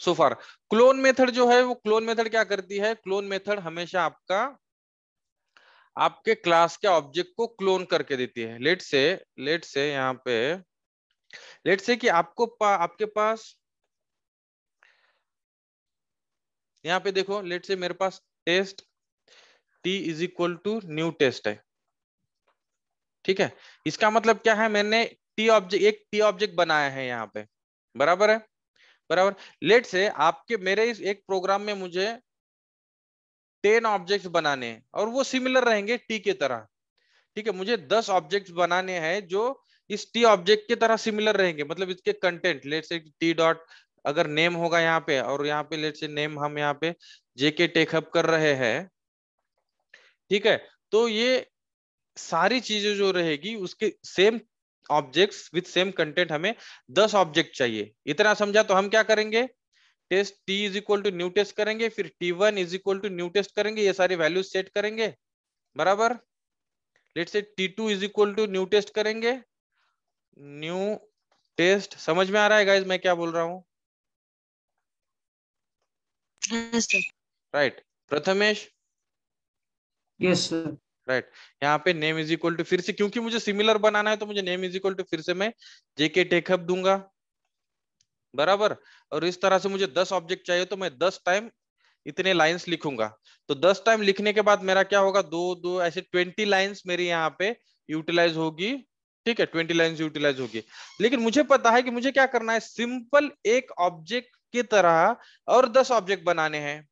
so far. Clone method जो है, वो क्लोन मेथड क्या करती है, क्लोन मेथड हमेशा आपके क्लास के ऑब्जेक्ट को क्लोन करके देती है। लेट से यहाँ पे, लेट से कि आपके पास यहाँ पे देखो, लेट से मेरे पास test T is equal to new test है, ठीक है। इसका मतलब क्या है, मैंने एक टी ऑब्जेक्ट बनाया है यहाँ पे, बराबर है, बराबर। लेट से आपके मेरे इस एक प्रोग्राम में मुझे 10 ऑब्जेक्ट्स बनाने हैं, और वो सिमिलर रहेंगे टी की तरह, ठीक है। मुझे 10 ऑब्जेक्ट्स बनाने हैं जो इस टी ऑब्जेक्ट की तरह सिमिलर रहेंगे, मतलब इसके कंटेंट, लेट से टी डॉट अगर नेम होगा यहाँ पे, और यहाँ पे लेट से नेम हम यहाँ पे जेके टेक हब कर रहे हैं, ठीक है। तो ये सारी चीजें जो रहेगी उसके same objects with same content, हमें 10 ऑब्जेक्ट चाहिए। इतना समझा? तो हम क्या करेंगे, test T is equal to new test करेंगे, फिर T1 is equal to new test करेंगे, ये सारी वैल्यूज सेट करेंगे, बराबर। Let's say T2 is equal to new test करेंगे, न्यू टेस्ट। समझ में आ रहा है गाइस मैं क्या बोल रहा हूँ? हाँ sir. Right, Prathamesh? Yes sir. Right. यहाँ पे नेम इज इक्वल टू, फिर से क्योंकि मुझे सिमिलर बनाना है तो मुझे नेम इज इक्वल टू फिर से मैं जेके टेकअप दूंगा, बराबर। और इस तरह से मुझे 10 ऑब्जेक्ट चाहिए तो मैं 10 टाइम इतने लाइंस लिखूंगा। तो 10 टाइम लिखने के बाद मेरा क्या होगा, दो दो ऐसे 20 लाइंस मेरी यहाँ पे यूटिलाइज होगी। ठीक है, 20 लाइंस यूटिलाइज होगी। लेकिन मुझे पता है कि मुझे क्या करना है, सिंपल एक ऑब्जेक्ट की तरह और 10 ऑब्जेक्ट बनाने हैं।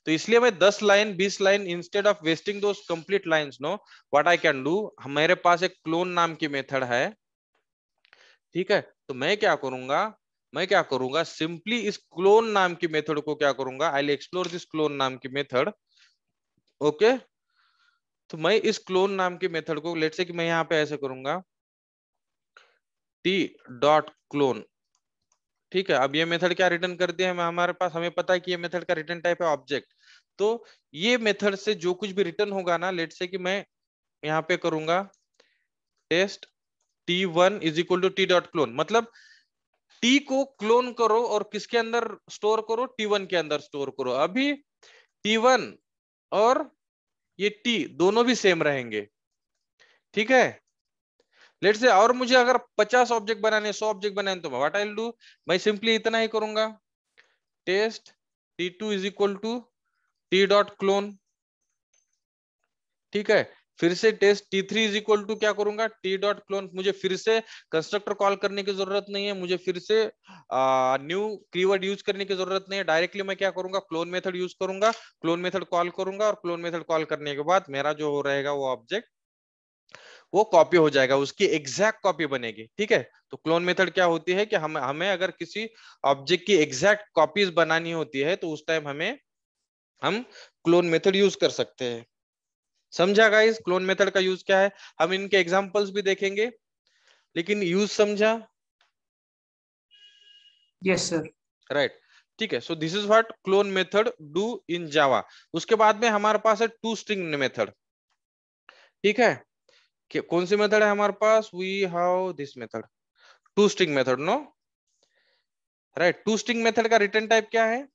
तो इसलिए मैं 10 line 20 line, instead of wasting those complete lines, know what I can do, मेरे पास एक क्लोन नाम की मेथड है। ठीक है, तो मैं क्या करूंगा सिंपली इस क्लोन नाम की मेथड को क्या करूंगा, I will explore this clone नाम की मेथड। ओके, तो मैं इस क्लोन नाम की मेथड को, लेट्स से कि मैं यहाँ पे ऐसे करूंगा टी डॉट क्लोन। ठीक है, अब ये मेथड क्या रिटर्न कर दिया है हमारे पास, हमें पता है कि ये मेथड का रिटर्न टाइप है ऑब्जेक्ट। तो ये मेथड से जो कुछ भी रिटर्न होगा ना, लेट्स से कि मैं यहाँ पे करूंगा test T1 is equal to T dot clone, मतलब टी को क्लोन करो और किसके अंदर स्टोर करो, T1 के अंदर स्टोर करो। अभी T1 और ये टी दोनों भी सेम रहेंगे। ठीक है, लेट से और मुझे अगर 50 ऑब्जेक्ट बनाने, 100 ऑब्जेक्ट बनाने, तो मैं व्हाट आई विल डू, मैं सिंपली इतना ही करूंगा, test T2 is equal to T dot clone. ठीक है, फिर से test T3 is equal to क्या करूंगा, टी डॉट क्लोन। मुझे फिर से कंस्ट्रक्टर कॉल करने की जरूरत नहीं है, मुझे फिर से न्यू कीवर्ड यूज करने की जरूरत नहीं है। डायरेक्टली मैं क्या करूंगा, क्लोन मेथड यूज करूंगा, क्लोन मेथड कॉल करूंगा, और क्लोन मेथड कॉल करने के बाद मेरा जो हो रहेगा वो ऑब्जेक्ट वो कॉपी हो जाएगा, उसकी एग्जैक्ट कॉपी बनेगी। ठीक है, तो क्लोन मेथड क्या होती है कि हमें अगर किसी ऑब्जेक्ट की एग्जैक्ट कॉपीज बनानी होती है तो उस टाइम हम क्लोन मेथड यूज कर सकते हैं। समझा गाइस क्लोन मेथड का यूज क्या है, हम इनके एग्जांपल्स भी देखेंगे, लेकिन यूज समझा? Yes sir. राइट, ठीक है। So this is what clone method do in Java. उसके बाद में हमारे पास है टू स्ट्रिंग मेथड। ठीक है, कौन सी मेथड है हमारे पास, we have this method to string method, no right. To string method का रिटर्न टाइप क्या है,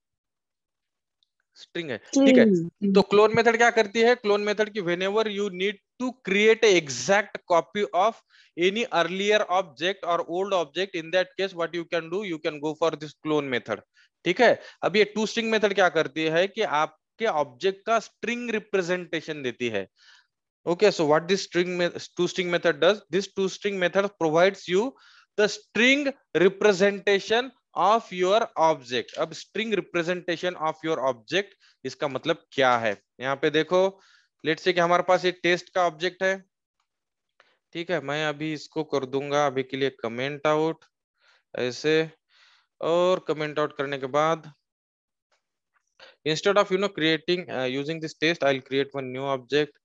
स्ट्रिंग है। ठीक है, string, तो क्लोन मेथड क्या करती है, क्लोन मेथड की whenever you need to create a exact copy of any earlier object और old object, in that case what you can do, you can go for this clone method. ठीक है, अब ये to string method क्या करती है कि आपके ऑब्जेक्ट का स्ट्रिंग रिप्रेजेंटेशन देती है। Okay, so what this two string method does, this two string method provides you the string representation of your object। अब string representation of your object इसका मतलब क्या है, यहाँ पे देखो, लेट्स से कि हमारे पास एक टेस्ट का ऑब्जेक्ट है। ठीक है, मैं अभी इसको कर दूंगा अभी के लिए कमेंट आउट ऐसे, और कमेंट आउट करने के बाद instead of creating using this test, I will create one new object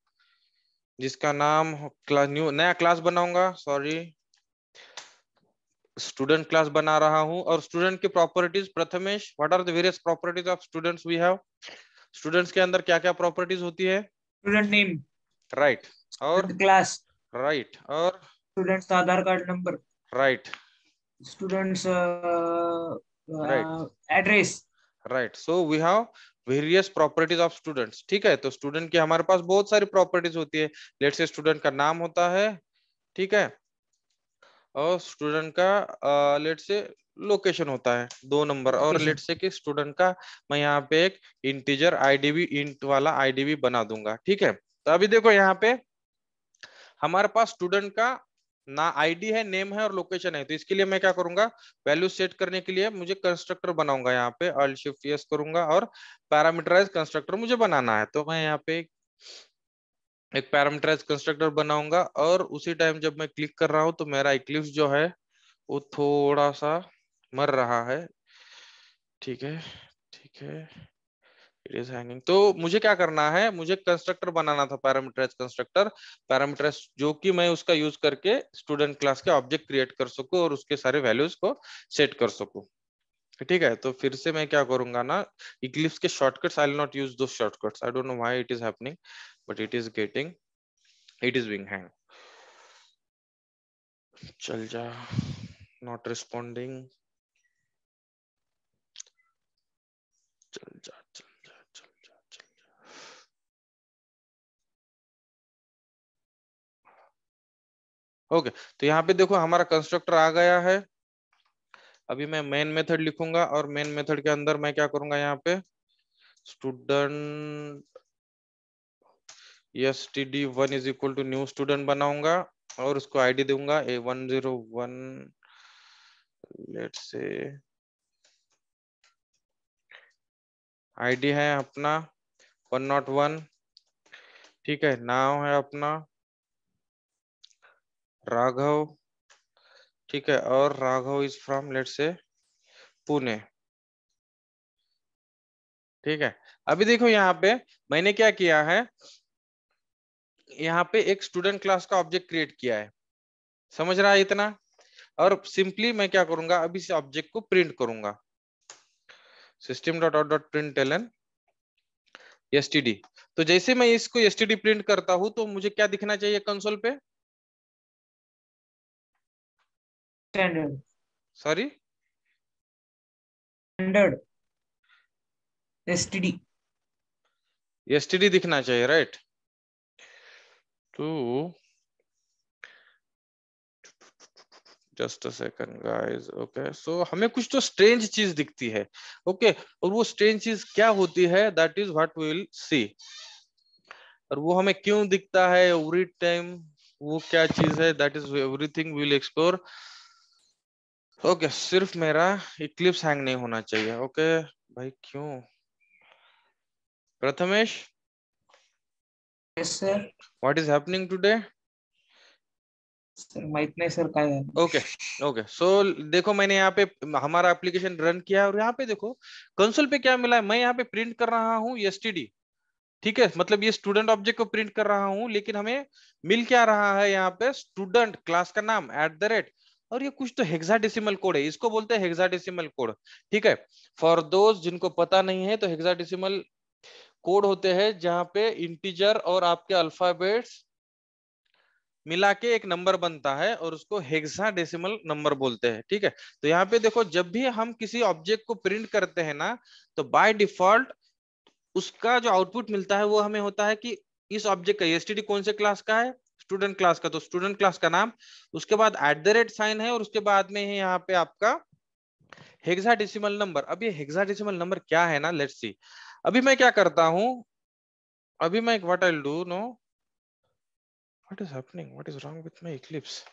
जिसका नाम क्लास, न्यू नया क्लास बनाऊंगा, सॉरी स्टूडेंट क्लास बना रहा हूं। और स्टूडेंट की properties, Prathamesh what are the various properties of students we have, students के अंदर क्या क्या प्रॉपर्टीज होती है, स्टूडेंट नेम, राइट और स्टूडेंट क्लास, राइट और students Aadhaar card number, right students right address. Right. So we have various properties of students. ठीक है, तो स्टूडेंट की हमारे पास बहुत सारी प्रॉपर्टीज होती है। लेट्स से स्टूडेंट का नाम होता है, ठीक है, और स्टूडेंट का लेट से लोकेशन होता है 2 नंबर, और लेट से कि स्टूडेंट का मैं यहाँ पे एक इंटीजर आईडी इंट वाला आईडी बना दूंगा। ठीक है, तो अभी देखो यहाँ पे हमारे पास स्टूडेंट का ना आईडी है, नेम है और लोकेशन है। तो इसके लिए मैं क्या करूंगा, वैल्यू सेट करने के लिए मुझे कंस्ट्रक्टर बनाऊंगा, यहाँ पे अल्ट शिफ्ट एस करूंगा और पैरामीटराइज कंस्ट्रक्टर मुझे बनाना है। तो मैं यहाँ पे एक पैरामीटराइज कंस्ट्रक्टर बनाऊंगा, और उसी टाइम जब मैं क्लिक कर रहा हूं तो मेरा इक्लिप्स जो है वो थोड़ा सा मर रहा है। ठीक है, ठीक है, इट इज हैंगिंग। तो मुझे क्या करना है, मुझे कंस्ट्रक्टर बनाना था, पैरामीटराइज कंस्ट्रक्टर, पैरामीटराइज जो कि मैं उसका यूज करके स्टूडेंट क्लास के ऑब्जेक्ट क्रिएट कर सकूं और उसके सारे वैल्यूज को सेट कर सकूं। ठीक है, तो फिर से मैं क्या करूंगा ना, इक्लिप्स के shortcuts I will not use दो shortcuts, I don't know why it is happening, but it is being hang. चल जा, नॉट रिस्पॉन्डिंग, चल जा चल जा चल जा चल जा। ओके, तो यहाँ पे देखो हमारा कंस्ट्रक्टर आ गया है। अभी मैं मेन मेथड लिखूंगा और मेन मेथड के अंदर मैं क्या करूंगा, यहाँ पे student std1 is equal to new student बनाऊंगा और उसको आईडी दूंगा A101, लेट्स से आईडी है अपना 101, ठीक है। नाम है अपना राघव, ठीक है, और Raghav is from let's say Pune, ठीक है। अभी देखो यहाँ पे मैंने क्या किया है, यहाँ पे एक स्टूडेंट क्लास का ऑब्जेक्ट क्रिएट किया है, समझ रहा है इतना। और सिंपली मैं क्या करूंगा, अभी इस ऑब्जेक्ट को प्रिंट करूंगा, system.out.println std। तो जैसे मैं इसको std प्रिंट करता हूं तो मुझे क्या दिखना चाहिए कंसोल पे, standard sorry standard STD std दिखना चाहिए, राइट। तो just a second guys, okay. So हमें कुछ तो स्ट्रेंज चीज दिखती है, ओके। और वो स्ट्रेंज चीज क्या होती है, that is what we will see. और वो हमें क्यों दिखता है एवरी टाइम, वो क्या चीज है, that is everything we will explore. Okay, सिर्फ मेरा इक्लिप्स हैंग नहीं होना चाहिए, ओके भाई। क्यों Prathamesh, yes sir. What is happening today? Sir माहित नाही सर काय आहे. ओके ओके, सो देखो मैंने यहाँ पे हमारा एप्लीकेशन रन किया और यहाँ पे देखो कंसोल पे क्या मिला है, मैं यहाँ पे प्रिंट कर रहा हूँ std, ठीक है। मतलब ये स्टूडेंट ऑब्जेक्ट को प्रिंट कर रहा हूँ, लेकिन हमें मिल क्या रहा है यहाँ पे, स्टूडेंट क्लास का नाम @ और ये कुछ तो हेक्साडेसिमल कोड है, इसको बोलते हैं हेक्साडेसिमल कोड, ठीक है। फॉर दोस्त जिनको पता नहीं है, तो हेक्साडेसिमल कोड होते हैं जहाँ पे इंटीजर और आपके अल्फाबेट्स मिला के एक नंबर बनता है और उसको हेक्साडेसिमल नंबर बोलते हैं, ठीक है। तो यहाँ पे देखो जब भी हम किसी ऑब्जेक्ट को प्रिंट करते हैं ना, तो बाय डिफॉल्ट उसका जो आउटपुट मिलता है वो हमें होता है कि इस ऑब्जेक्ट का std कौन से क्लास का है, स्टूडेंट क्लास का। तो स्टूडेंट क्लास का नाम, उसके बाद @ है और उसके बाद में है यहाँ पे आपका हेक्साडेसिमल नंबर। अब ये हेक्साडेसिमल नंबर क्या है ना, लेट्स सी। अभी मैं क्या करता हूँ, अभी मैं what I will do, know what is happening, what is wrong with my Eclipse.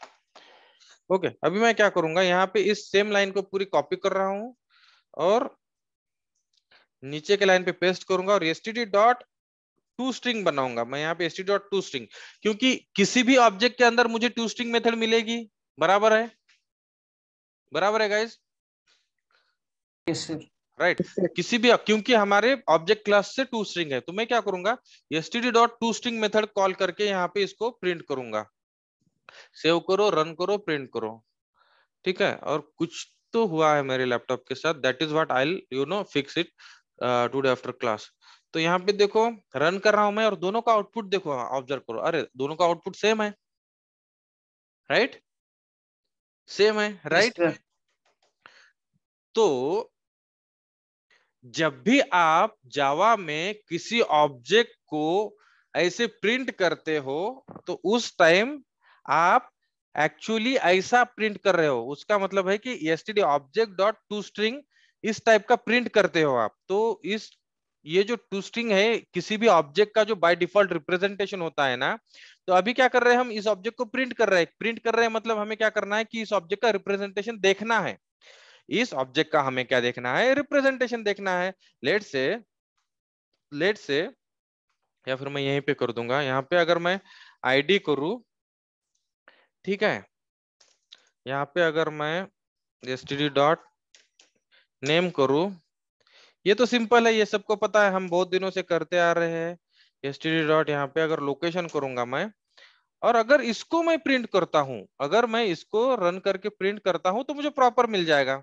Okay, अभी मैं क्या करूंगा, यहाँ पे इस सेम लाइन को पूरी कॉपी कर रहा हूँ और नीचे के लाइन पे पेस्ट करूंगा और std डॉट टू स्ट्रिंग बनाऊंगा मैं यहाँ पे std डॉट टू स्ट्रिंग, क्योंकि किसी भी ऑब्जेक्ट के अंदर मुझे टू स्ट्रिंग मेथड मिलेगी, बराबर है, बराबर है गाइस, यस सर. राइट। किसी भी, क्योंकि हमारे ऑब्जेक्ट क्लास से टू स्ट्रिंग है, तो मैं क्या करूंगा, std dot to string method call करके यहाँ पे इसको प्रिंट करूंगा। सेव करो, रन करो, प्रिंट करो, ठीक है। और कुछ तो हुआ है मेरे लैपटॉप के साथ, that is what I will fix it today after class. तो यहाँ पे देखो रन कर रहा हूं मैं और दोनों का आउटपुट देखो, ऑब्जर्व करो, अरे दोनों का आउटपुट सेम है, राइट, सेम है, यस राइट। सर. तो जब भी आप जावा में किसी ऑब्जेक्ट को ऐसे प्रिंट करते हो, तो उस टाइम आप एक्चुअली ऐसा प्रिंट कर रहे हो, उसका मतलब है कि std object dot to string इस टाइप का प्रिंट करते हो आप। तो इस ये जो टू स्ट्रिंग है किसी भी ऑब्जेक्ट का जो बाय डिफॉल्ट रिप्रेजेंटेशन होता है ना, तो अभी क्या कर रहे हैं हम, इस ऑब्जेक्ट को प्रिंट कर रहे हैं। प्रिंट कर रहे हैं मतलब हमें क्या करना है कि इस ऑब्जेक्ट का रिप्रेजेंटेशन देखना है, इस ऑब्जेक्ट का हमें क्या देखना है, रिप्रेजेंटेशन देखना है। लेट से या फिर मैं यहीं पे कर दूंगा, यहाँ पे अगर मैं आईडी करूं, ठीक है, यहाँ पे अगर मैं std डॉट नेम करूं, ये तो सिंपल है, ये सबको पता है, हम बहुत दिनों से करते आ रहे हैं। std डॉट यहाँ पे अगर लोकेशन करूंगा मैं, और अगर इसको मैं प्रिंट करता हूं, अगर मैं इसको रन करके प्रिंट करता हूं, तो मुझे प्रॉपर मिल जाएगा।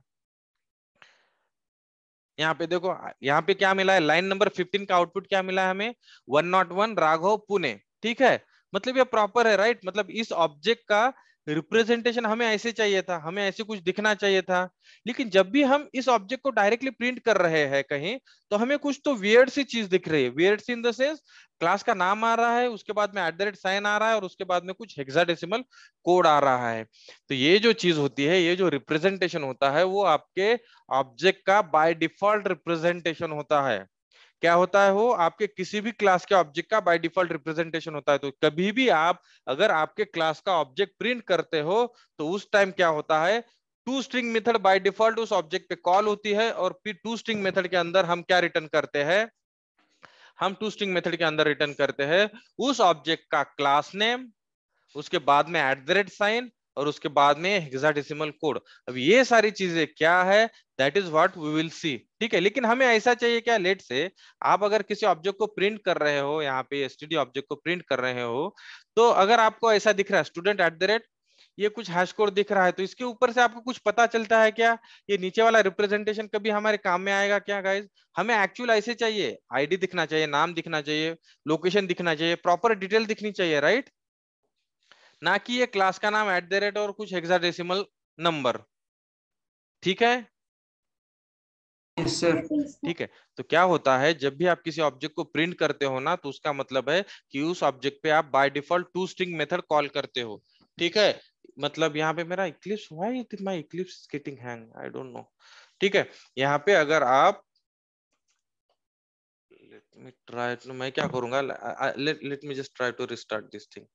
यहाँ पे देखो, यहाँ पे क्या मिला है, लाइन नंबर 15 का आउटपुट क्या मिला है हमें, 101 राघव पुणे, ठीक है। मतलब ये प्रॉपर है, राइट। मतलब इस ऑब्जेक्ट का रिप्रेजेंटेशन हमें ऐसे चाहिए था, हमें ऐसे कुछ दिखना चाहिए था, लेकिन जब भी हम इस ऑब्जेक्ट को डायरेक्टली प्रिंट कर रहे हैं कहीं, तो हमें कुछ तो वियर्ड सी चीज दिख रही है। Weird see in the sense class का नाम आ रहा है, उसके बाद में @साइन आ रहा है, और उसके बाद में कुछ हेक्साडेसिमल कोड आ रहा है। तो ये जो चीज होती है, ये जो रिप्रेजेंटेशन होता है, वो आपके ऑब्जेक्ट का बाय डिफॉल्ट रिप्रेजेंटेशन होता है। क्या होता है वो? आपके किसी भी क्लास के ऑब्जेक्ट का बाय डिफॉल्ट रिप्रेजेंटेशन होता है। तो कभी भी आप अगर आपके क्लास का ऑब्जेक्ट प्रिंट करते हो, तो उस टाइम क्या होता है, to string method by default उस ऑब्जेक्ट पे कॉल होती है, और फिर टू स्ट्रिंग मेथड के अंदर हम क्या रिटर्न करते हैं? हम टू स्ट्रिंग मेथड के अंदर रिटर्न करते हैं उस ऑब्जेक्ट का क्लास नेम, उसके बाद में @साइन, और उसके बाद में हेक्साडेसिमल कोड। अब ये सारी चीजें क्या है, that is what we will see. ठीक है, लेकिन हमें ऐसा चाहिए क्या, लेट से आप अगर किसी ऑब्जेक्ट को प्रिंट कर रहे हो, यहाँ पे एसटीडी ऑब्जेक्ट को प्रिंट कर रहे हो, तो अगर आपको ऐसा दिख रहा है स्टूडेंट ये कुछ हैश कोड दिख रहा है, तो इसके ऊपर से आपको कुछ पता चलता है क्या, ये नीचे वाला रिप्रेजेंटेशन कभी हमारे काम में आएगा क्या गाइज? हमें एक्चुअल ऐसे चाहिए, आईडी दिखना चाहिए, नाम दिखना चाहिए, लोकेशन दिखना चाहिए, प्रॉपर डिटेल दिखनी चाहिए, राइट? ना कि ये क्लास का नाम और कुछ हेक्साडेसिमल नंबर। ठीक है? Yes sir. ठीक है। तो क्या होता है, जब भी आप किसी ऑब्जेक्ट को प्रिंट करते हो ना, तो उसका मतलब है कि उस ऑब्जेक्ट पे आप by default to string method call करते हो। ठीक है, मतलब यहाँ पे मेरा Eclipse, why is my Eclipse getting hang, I don't know. ठीक है, यहाँ पे अगर आप, लेट मी ट्राई, मैं क्या करूंगा, let me just try to restart this thing,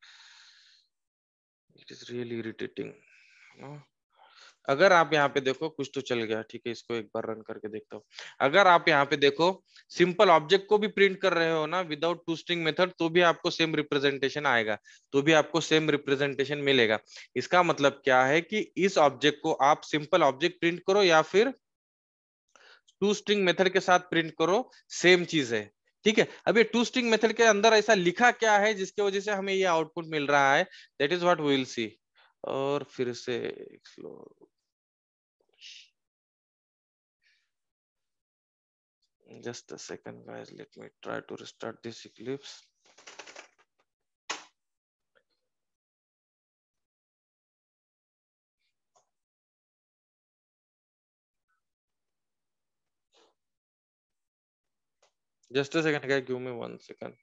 it is really irritating. अगर आप यहाँ पे देखो, कुछ तो चल गया। ठीक है, इसको एक बार रन करके देखता हूँ। अगर आप यहाँ पे देखो, सिंपल ऑब्जेक्ट को भी प्रिंट कर रहे हो ना विदाउट टू स्ट्रिंग मेथड, तो भी आपको सेम रिप्रेजेंटेशन आएगा, तो भी आपको सेम रिप्रेजेंटेशन मिलेगा। इसका मतलब क्या है कि इस ऑब्जेक्ट को आप सिंपल ऑब्जेक्ट प्रिंट करो या फिर टू स्ट्रिंग मेथड के साथ प्रिंट करो, सेम चीज है। ठीक है, अब ये टू स्ट्रिंग मेथड के अंदर ऐसा लिखा क्या है जिसकी वजह से हमें ये आउटपुट मिल रहा है, that is what we will see. और फिर से just a second guys, let me try to restart this Eclipse. Just a second guys, give me 1 second.